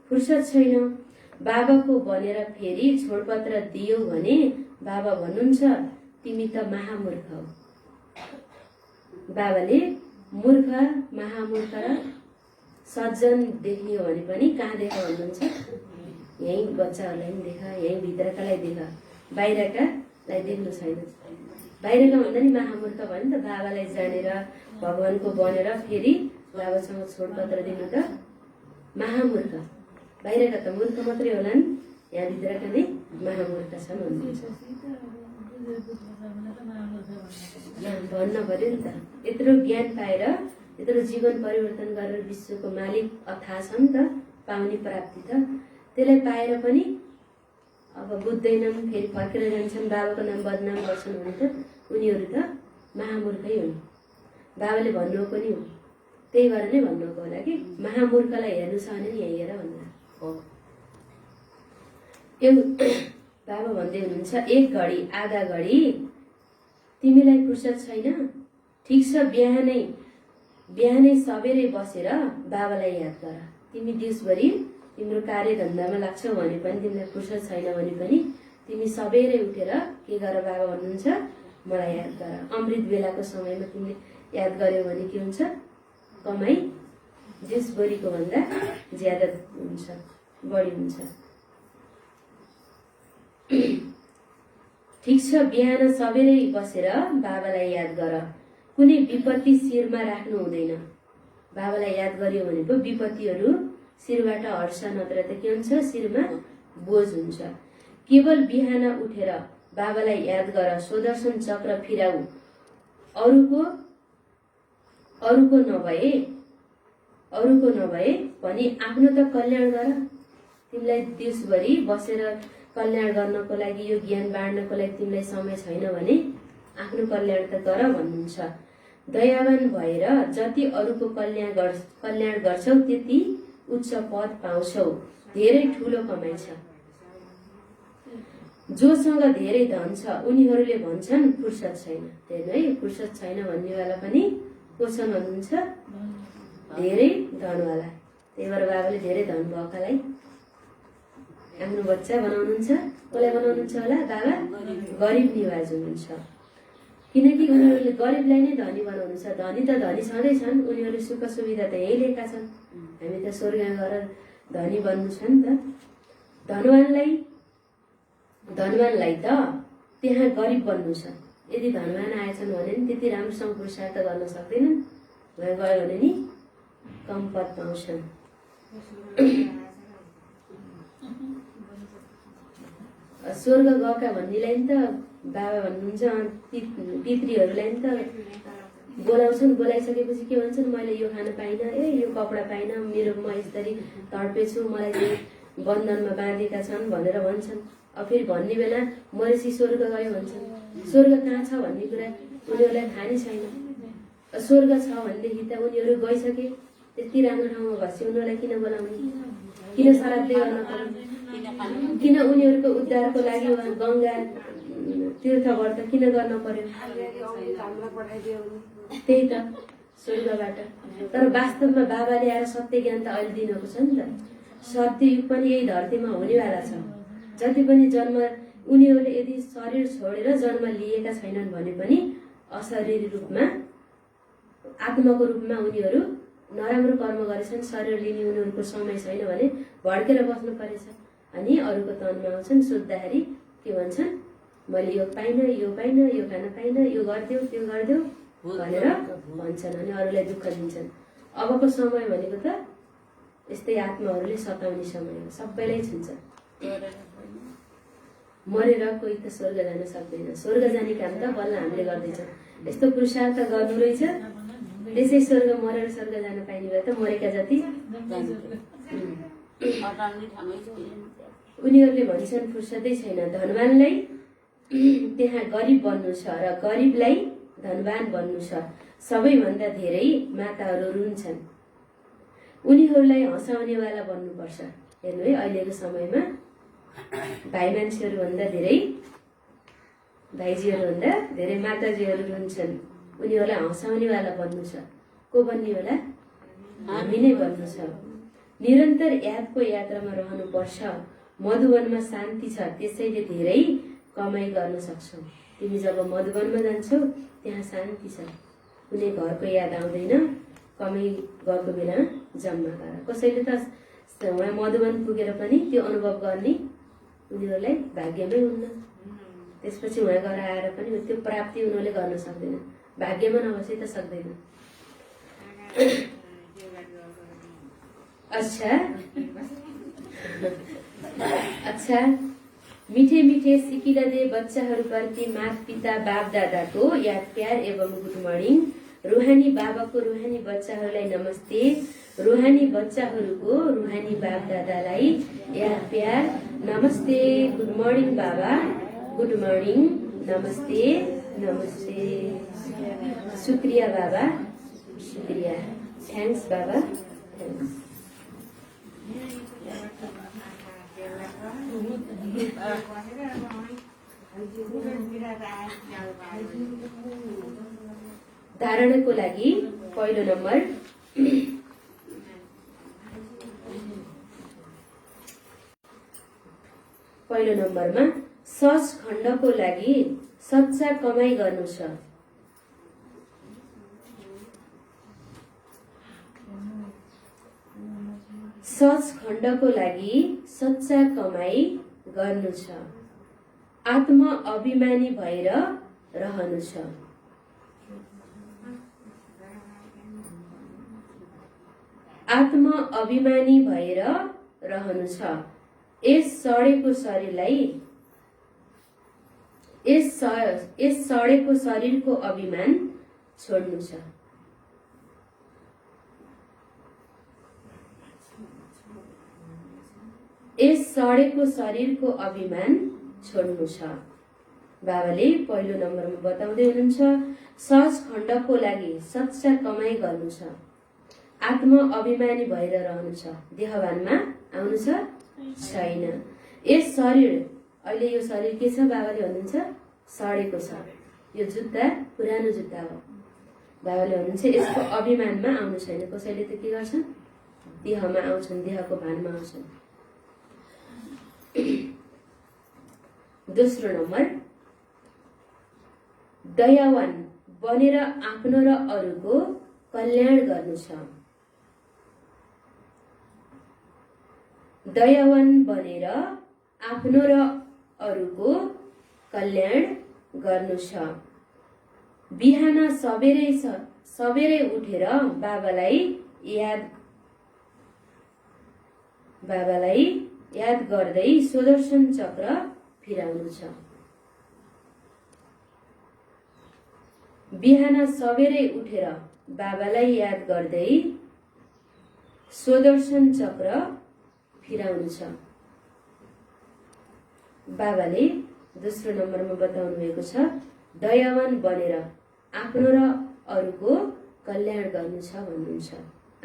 फुर्सद छैन। बाबाको बनेर फेरि छोडपत्र दियौ भने बाबा भन्नुहुन्छ तिमी त महामूर्ख हौ। बाबाले मूर्ख, महामूर्ख र सज्जन देख्ने हो भने पनि कहाँ देखा भन्नुहुन्छ? यही बच्चाहरूलाई पनि देखा, यही भित्रकालाई देखा, बाहिरकालाई देख्नु छैन। बाहिरका भन्दा नि महामूर्ख भयो नि त। बाबालाई जानेर भगवानको बनेर फेरि बाबासँग छोडपत्र दिनु त महामूर्ख। बाहिरका त मूर्ख मात्रै होला नि, यहाँ भित्रका नै महामूर्ख छन् भन्नुहुन्छ। भन्न पर्यो नि त। यत्रो ज्ञान पाएर, यत्रो जीवन परिवर्तन गरेर विश्वको मालिक थाहा छ नि त, पाउने प्राप्ति त। त्यसलाई पाएर पनि अब बुझ्दैनन्, फेरि फर्केर जान्छन्, बाबाको नाम बदनाम गर्छन् भने त उनीहरू त महामूर्खै हुन्। बाबाले भन्नु पनि हो, त्यही भएर नै भन्नुको होला कि महामूर्खलाई हेर्नु छ भने नि यही हेर भन्नु हो। बाबा भन्दै हुनुहुन्छ एक घडी आधा घडी तिमीलाई फुर्सद छैन, ठिक छ बिहानै सबेरै बसेर बाबालाई याद गर। तिमी दिसभरि तिम्रो कार्यधन्दामा लाग्छौ भने पनि तिमीलाई फुर्सद छैन भने पनि तिमी सबेरै उठेर के गर बाबा भन्नुहुन्छ मलाई याद गर। अमृत बेलाको समयमा तिमीले याद गर्यौ भने के हुन्छ, कमाई दिसभरिको भन्दा ज्यादा हुन्छ, बढी हुन्छ। ठिक छ बिहान सबेरै बसेर बाबालाई याद गर। कुनै विपत्ति शिरमा राख्नु हुँदैन। बाबालाई याद गर्यो भने पो विपत्तिहरू शिरबाट हट्छ, नत्र त के हुन्छ शिरमा बोझ हुन्छ। केवल बिहान उठेर बाबालाई याद गर, सुदर्शन चक्र फिराऊ। अरूको नभए पनि आफ्नो त कल्याण गर। तिमीलाई देशभरि बसेर कल्याण गर्नको लागि, यो ज्ञान बाँड्नको लागि तिमीलाई समय छैन भने आफ्नो कल्याण त गर भन्नुहुन्छ। दयावान भएर जति अरूको कल्याण गर्छौ त्यति उच्च पद पाउँछौ, धेरै ठुलो कमाइ छ। जोसँग धेरै धन छ उनीहरूले भन्छन् फुर्सद छैन। हेर्नु है, फुर्सद छैन भन्नेवाला पनि को छन् भन्नुहुन्छ? धेरै धनवाला। त्यही भएर बाबाले धेरै धन भएकालाई आफ्नो बच्चा बनाउनुहुन्छ। कसलाई बनाउनुहुन्छ होला? बाबा गरिब निवाज हुनुहुन्छ। किनकि उनीहरूले गरिबलाई नै धनी बनाउनु छ। धनी त धनी छँदैछन्, उनीहरूले सुख सुविधा त यही लिएका छन्। हामी त स्वर्ग गएर धनी बन्नु छ नि त। धनवानलाई त त्यहाँ गरिब बन्नु छ। यदि धनवान आएछन् भने नि त्यति राम्रोसँग पुरुषार्थ गर्न सक्दैनन्, गयो भने नि कम पद पाउँछन्। स्वर्ग गएका भन्नेलाई नि त बाबा भन्नुहुन्छ, पितृहरूलाई नि त बोलाउँछन्। बोलाइसकेपछि के भन्छन्, मैले यो खान पाइनँ, यो कपडा पाइनँ, म यसरी तडपेछु, मलाई चाहिँ बन्धनमा बाँधेका छन् भनेर भन्छन्। अब फेरि भन्ने बेला मरेपछि स्वर्ग गयो भन्छन्। स्वर्ग कहाँ छ भन्ने कुरा उनीहरूलाई थाहा नै छैन। स्वर्ग छ भनेदेखि त उनीहरू गइसके, त्यति राम्रो ठाउँमा भएपछि उनीहरूलाई किन बोलाउने, किन श्राद्ध गर्न पर्ने, किन उनीहरूको उद्धारको लागि गङ्गा तीर्थव्रत किन गर्न पर्यो? त्यही त स्वर्गबाट। तर वास्तवमा बाबाले आएर सत्य ज्ञान त अहिले दिनुभएको छ नि त। सत्ययुग पनि यही धरतीमा हुनेवाला छ। जति पनि जन्म उनीहरूले यदि शरीर छोडेर जन्म लिएका छैनन् भने पनि अशरीरी रूपमा आत्माको रूपमा उनीहरू नराम्रो कर्म गरेछन्। शरीर लिने उनीहरूको समय छैन भने भड्केर बस्नु परेछ। अनि अरूको तनमा आउँछन्, सोद्धाखेरि के भन्छन्? मैले यो पाइनँ, यो पाइनँ, यो खान पाइनँ, यो गरिदेऊ, त्यो गरिदेऊ भनेर भन्छन् अनि अरूलाई दुःख दिन्छन्। अबको समय भनेको त यस्तै आत्माहरूले सताउने समय हो। सबैलाई छुन्छ। मरेर कोही त स्वर्ग जान सक्दैन। स्वर्ग जाने काम त बल्ल हामीले गर्दैछौँ। यस्तो पुरुषार्थ गर्नु रहेछ, त्यसै स्वर्ग मरेर स्वर्ग जान पाइने भए त मरेका जति। उनीहरूले भन्छन् फुर्सदै छैन। धनवानलाई त्यहाँ गरिब बन्नु छ र गरिबलाई धनवान बन्नु छ। सबैभन्दा धेरै माताहरू रुन्छन्। उनीहरूलाई हँसाउनेवाला बन्नुपर्छ। हेर्नु है, अहिलेको समयमा भाइ मान्छेहरूभन्दा धेरै भाइजीहरूभन्दा धेरै माताजीहरू रुन्छन्। उनीहरूलाई हँसाउनेवाला बन्नु छ। को बन्ने होला? हामी नै बन्नु छ। निरन्तर यादको यात्रामा रहनुपर्छ। मधुवनमा शान्ति छ, त्यसैले धेरै कमाई गर्न सक्छौ। तिमी जब मधुवनमा जान्छौ त्यहाँ शान्ति छ, कुनै घरको याद आउँदैन। कमाई गएको बेला जम्मा गर। कसैले त उहाँ मधुवन पुगेर पनि त्यो अनुभव गर्ने उनीहरूलाई भाग्यमै हुन्न। त्यसपछि उहाँ गएर आएर पनि त्यो प्राप्ति उनीहरूले गर्न सक्दैन। भाग्यमा नबसे त सक्दैन। अच्छा, मिठे मिठे सिकिला दे बच्चाहरूप्रति माता पिता बाप दादाको याद प्यार एवं गुड मर्निङ। रुहानी बाबाको रुहानी बच्चाहरूलाई नमस्ते। रुहानी बच्चाहरूको रुहानी बाप दादालाई याद प्यार नमस्ते। गुड मर्निङ बाबा, गुड मर्निङ, नमस्ते नमस्ते। शुक्रिया बाबा, शुक्रिया। थ्याङ्क्स बाबा, थ्याङ्क्स। धारणाको लागि पहिलो नम्बर, पहिलो नम्बरमा सच खण्डको लागि सच्चा कमाई गर्नु छ। सच खण्डको लागि सच्चा कमाई गर्नु छ। आत्म अभिमानी भएर रहनु छ। आत्म अभिमानी भएर रहनु छ। यस सडेको शरीरलाई यस सडेको शरीरको अभिमान छोड्नु छ। यस सडेको शरीरको अभिमान छोड्नु छ। बाबाले पहिलो नम्बरमा बताउँदै हुनुहुन्छ, सच खण्डको लागि सच्चा कमाई गर्नु छ। आत्म अभिमानी भएर रहनु छ। देहभानमा आउनु छ छैन। यस शरीर, अहिले यो शरीर के छ? बाबाले भन्नुहुन्छ सडेको छ। यो जुत्ता पुरानो जुत्ता हो। बाबाले भन्नुहुन्छ यसको अभिमानमा आउनु छैन। कसैले त के गर्छन्? देहमा आउँछन्, देहको भानमा आउँछन्। दोस्रो नम्बर, दयावान बनेर आफ्नो र अरूको कल्याण गर्नु छ। दयावान बनेर आफ्नो र अरूको कल्याण गर्नु छ। बिहान सबेरै उठेर बाबालाई याद गर्दै सुदर्शन चक्र फिराउनु छ। बिहान सबेरै उठेर बाबालाई याद गर्दै सुदर्शन चक्र फिराउनु छ। बाबाले दोस्रो नम्बरमा बताउनु भएको छ, दयावान बनेर आफ्नो र अरूको कल्याण गर्नु छ भन्नुहुन्छ।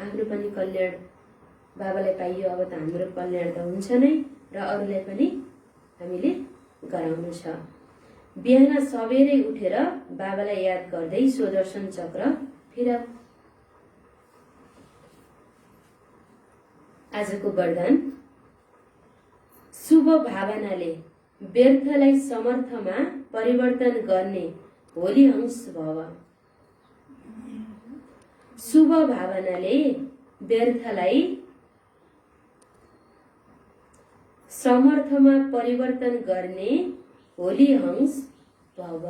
आफ्नो पनि कल्याण बाबालाई पाइयो, अब त हाम्रो कल्याण त हुन्छ नै र अरूलाई पनि हामीले गराउनु छ। बिहान सबेरै उठेर बाबालाई याद गर्दै सुदर्शन चक्र फिराऊ। आजको वरदान, शुभ भावनाले व्यर्थलाई समर्थमा परिवर्तन गर्ने होली हंस भव। शुभ भावनाले व्यर्थलाई समर्थमा परिवर्तन गर्ने होली हंस भव।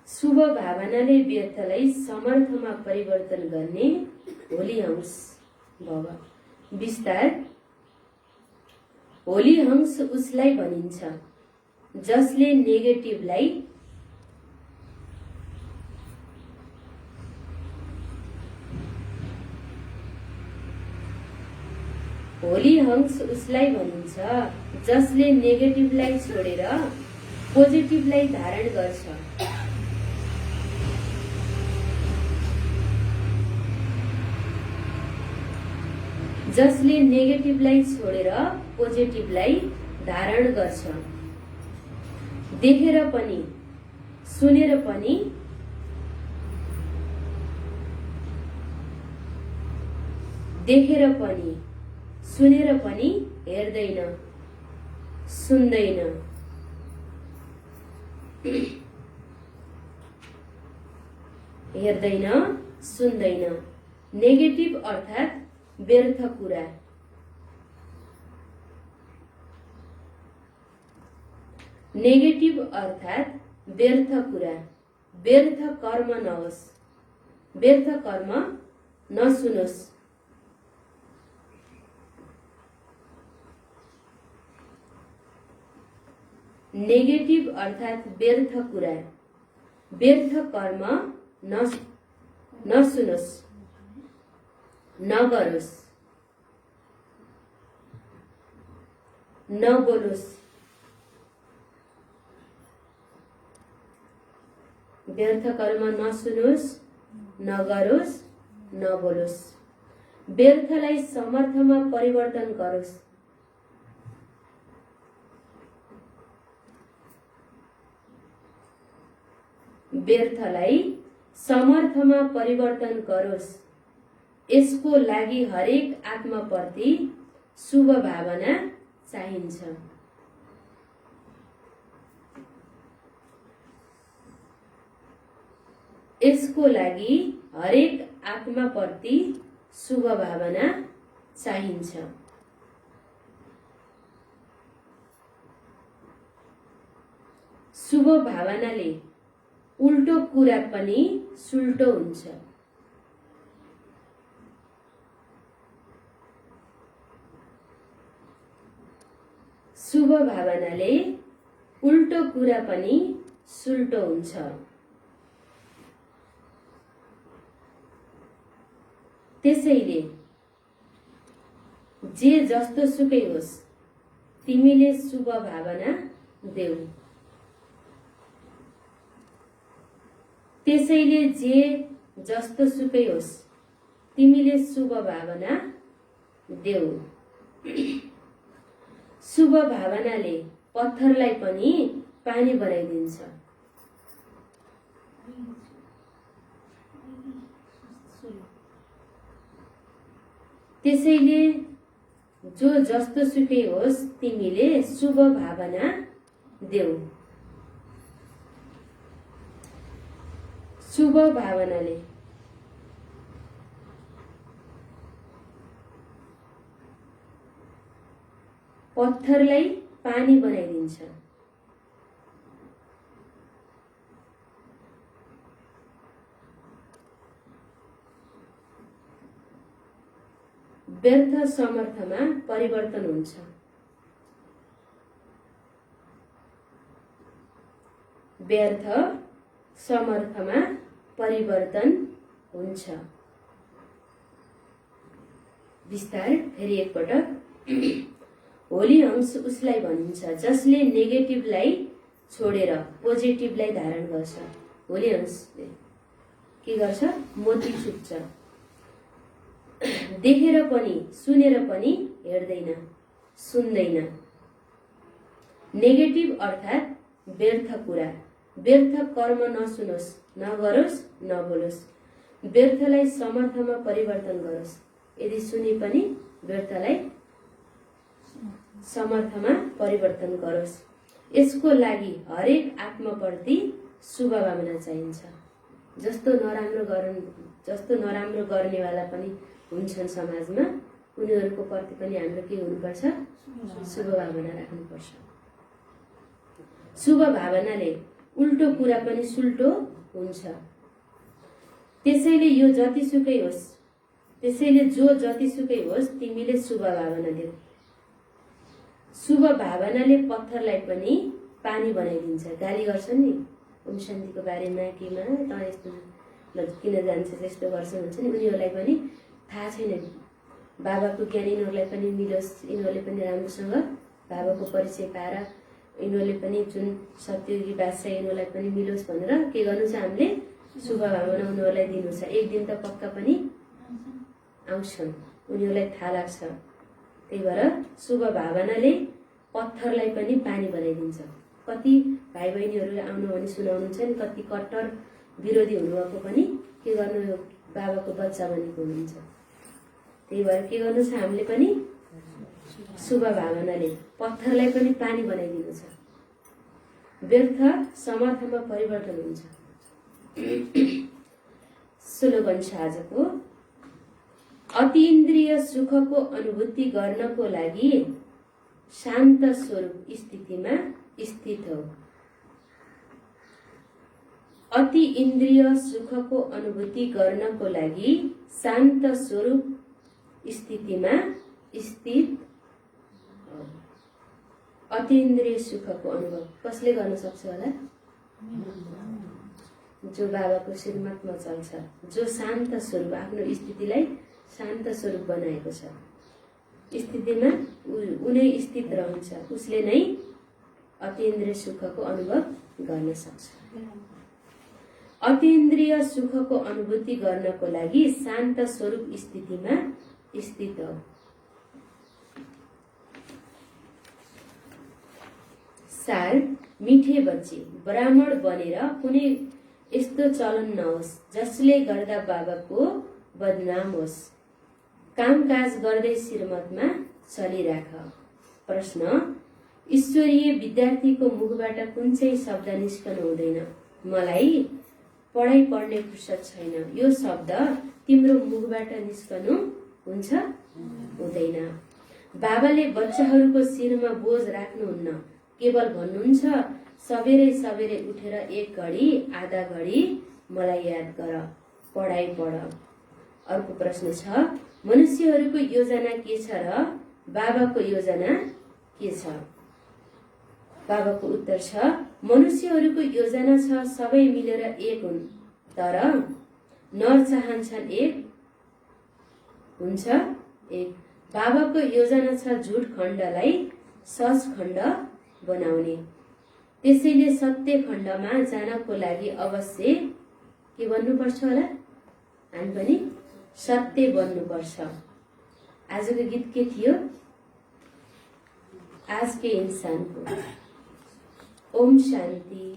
शुभ भावनाले व्यर्थलाई समर्थमा परिवर्तन गर्ने होली हंस भव। विस्तार, होली हंस उसलाई भनिन्छ जसले नेगेटिभलाई होली हंस उसलाई भनिन्छ जसले नेगेटिभलाई छोडेर पोजिटिभलाई धारण गर्छ। जसले नेगेटिभलाई छोडेर पोजिटिभलाई धारण गर्छ। देखेर पनि सुनेर पनि सुनेर पनि हेर्दैन सुन्दैन। हेर्दैन सुन्दैन। नेगेटिभ अर्थात् व्यर्थ कुरा। नेगेटिभ अर्थात् व्यर्थ कुरा। व्यर्थ कर्म नहोस्, व्यर्थ कर्म नसुनोस्। नेगेटिभ अर्थात् व्यर्थ कुरा, व्यर्थ कर्म नसुनोस्, नगरोस्, नबोलोस्। व्यर्थ कर्म नसुनोस्, नगरोस्, नबोलोस्। व्यर्थलाई समर्थमा परिवर्तन गरोस्। व्यर्थलाई समर्थमा परिवर्तन गरोस्। यसको लागि हरेक आत्माप्रति शुभ भावना चाहिन्छ। यसको लागि हरेक आत्माप्रति शुभ भावना चाहिन्छ। शुभ भावनाले उल्टो कुरा पनि सुल्टो हुन्छ। शुभ भावनाले उल्टो कुरा पनि सुल्टो हुन्छ। त्यसैले जे जस्तो सुकै होस् तिमीले शुभ भावना देऊ। त्यसैले जे जस्तो सुकै होस् तिमीले शुभ भावना देऊ। शुभ भावनाले पत्थरलाई पनि पानी बनाइदिन्छ। त्यसैले जो जस्तो सुकै होस् तिमीले शुभ भावना देऊ। शुभ भावनाले पत्थरलाई पानी बनाइदिन्छ। व्यर्थ समर्थमा परिवर्तन हुन्छ। व्यर्थ समर्थमा परिवर्तन हुन्छ। विस्तार फेरि एकपटक। होली हंस उसलाई भनिन्छ जसले नेगेटिभलाई छोडेर पोजिटिभलाई धारण गर्छ। होली हंसले के गर्छ? मोती छुप्छ। देखेर पनि सुनेर पनि हेर्दैन, सुन्दैन। नेगेटिभ अर्थात् व्यर्थ कुरा, व्यर्थ कर्म नसुनोस्, नगरोस्, नबोलोस्। व्यर्थलाई समर्थमा परिवर्तन गरोस्। यदि सुने पनि व्यर्थलाई समर्थमा परिवर्तन गरोस्। यसको लागि हरेक आत्मप्रति शुभ भावना चाहिन्छ। जस्तो नराम्रो गर्नेवाला पनि हुन्छन् समाजमा, उनीहरूको प्रति पनि हाम्रो के हुनुपर्छ? शुभ भावना राख्नुपर्छ। शुभ भावनाले उल्टो कुरा पनि सुल्टो हुन्छ। त्यसैले जो जतिसुकै होस् तिमीले शुभ भावना देऊ। शुभ भावनाले पत्थरलाई पनि पानी बनाइदिन्छ। गाली गर्छन् नि ओम शान्तिको बारेमा केमा त यस्तो किन जान्छ त्यस्तो गर्छ भन्छ नि, उनीहरूलाई पनि थाहा छैन बाबाको ज्ञान यिनीहरूलाई पनि मिलोस्, यिनीहरूले पनि राम्रोसँग बाबाको परिचय पाएर यिनीहरूले पनि जुन सत्ययुगी बादशाह यिनीहरूलाई पनि मिलोस् भनेर के गर्नु छ? हामीले शुभ भावना उनीहरूलाई दिनु छ। एक दिन त पक्का पनि आउँछन्, उनीहरूलाई थाहा लाग्छ। त्यही भएर शुभ भावनाले पत्थरलाई पनि पानी बनाइदिन्छ। कति भाइ बहिनीहरू आउनु भने सुनाउनुहुन्छ नि, कति कट्टर विरोधी हुनुभएको पनि के गर्नु बाबाको बच्चा बनेको हुनुहुन्छ। त्यही भएर के गर्नु छ? हामीले पनि शुभ भावनाले पत्थरलाई पनि पानी बनाइदिनु छ। व्यर्थ समर्थमा परिवर्तन हुन्छ। स्लोगन छ आजको, अतीन्द्रिय सुखको अनुभूति गर्नको लागि शान्त स्वरूप स्थितिमा स्थित हो। अति इन्द्रिय सुखको अनुभूति गर्नको लागि शान्त स्वरूप स्थितिमा स्थित हो। अतीन्द्रिय सुखको अनुभव कसले गर्न सक्छ होला? जो बाबाको श्रीमतमा चल्छ, जो शान्त स्वरूप आफ्नो स्थितिलाई शान्त स्वरूप बनाएको छ, स्थितिमा उनी स्थित रहन्छ, उसले नै अतीन्द्रिय सुखको अनुभव गर्न सक्छ। अतीन्द्रिय सुखको अनुभूति गर्नको लागि शान्त स्वरूप स्थितिमा स्थित हो। सार, मिठे बच्चे, ब्राह्मण बनेर कुनै यस्तो चलन नहोस् जसले गर्दा बाबाको बदनाम होस्। कामकाज गर्दै श्रीमतमा चलिराख। प्रश्न, ईश्वरीय विद्यार्थीको मुखबाट कुन चाहिँ शब्द निस्कनु हुँदैन? मलाई पढाइ पढ्ने फुर्सद छैन, यो शब्द तिम्रो मुखबाट निस्कनु हुन्छ? हुँदैन। बाबाले बच्चाहरूको शिरमा बोझ राख्नुहुन्न, केवल भन्नुहुन्छ सबेरै सबेरै उठेर एक घडी आधा घडी मलाई याद गर, पढाइ पढ। अर्को प्रश्न छ, मनुष्यहरूको योजना के छ र बाबाको योजना के छ? बाबाको उत्तर छ, मनुष्यहरूको योजना छ सबै मिलेर एक हुन्, तर नर चाहन्छन् एक हुन्छ एक। बाबाको योजना छ झुट खण्डलाई सच खण्ड बनाउने। त्यसैले सत्य खण्डमा जानको लागि अवश्य के बन्नुपर्छ होला? हामी पनि सत्य बन्नुपर्छ। आजको गीत के थियो? आज के इंसानको। ओम शान्ति।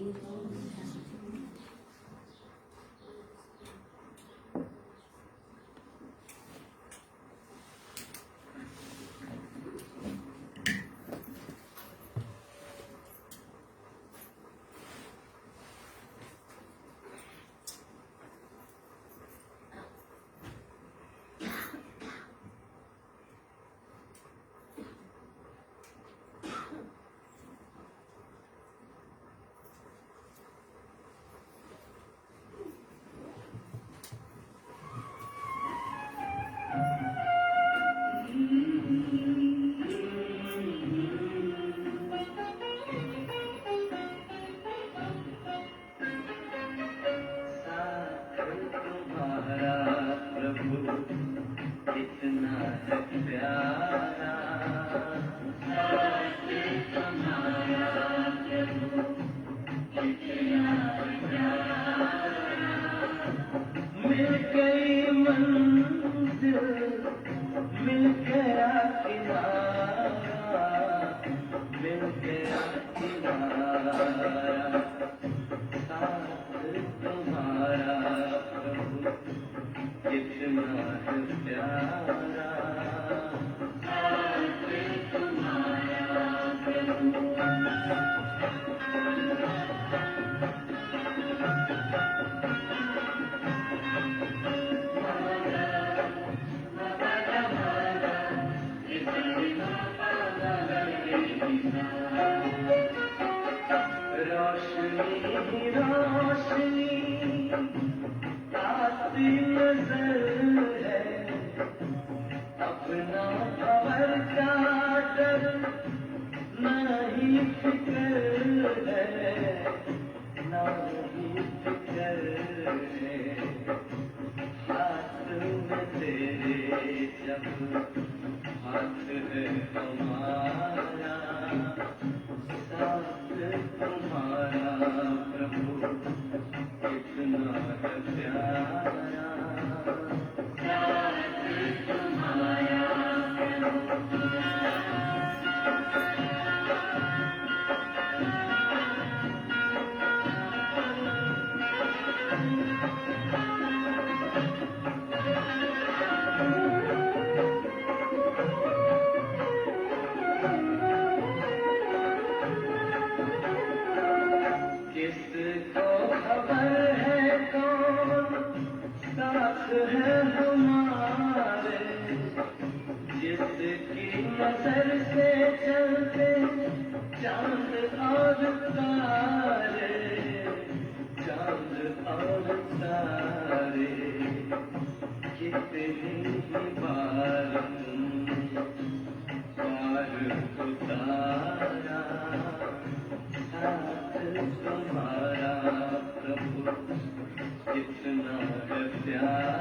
तुम्हारा प्रभु कितना है प्यारा, किसको खबर है कौन साथ है हमारे, जिसकी नजर से चलते चांद और तारे, चांद और तारे, कितनी ही बार तुमने पार उतारा, साथ तुम्हारा प्रभु कितना है प्यारा।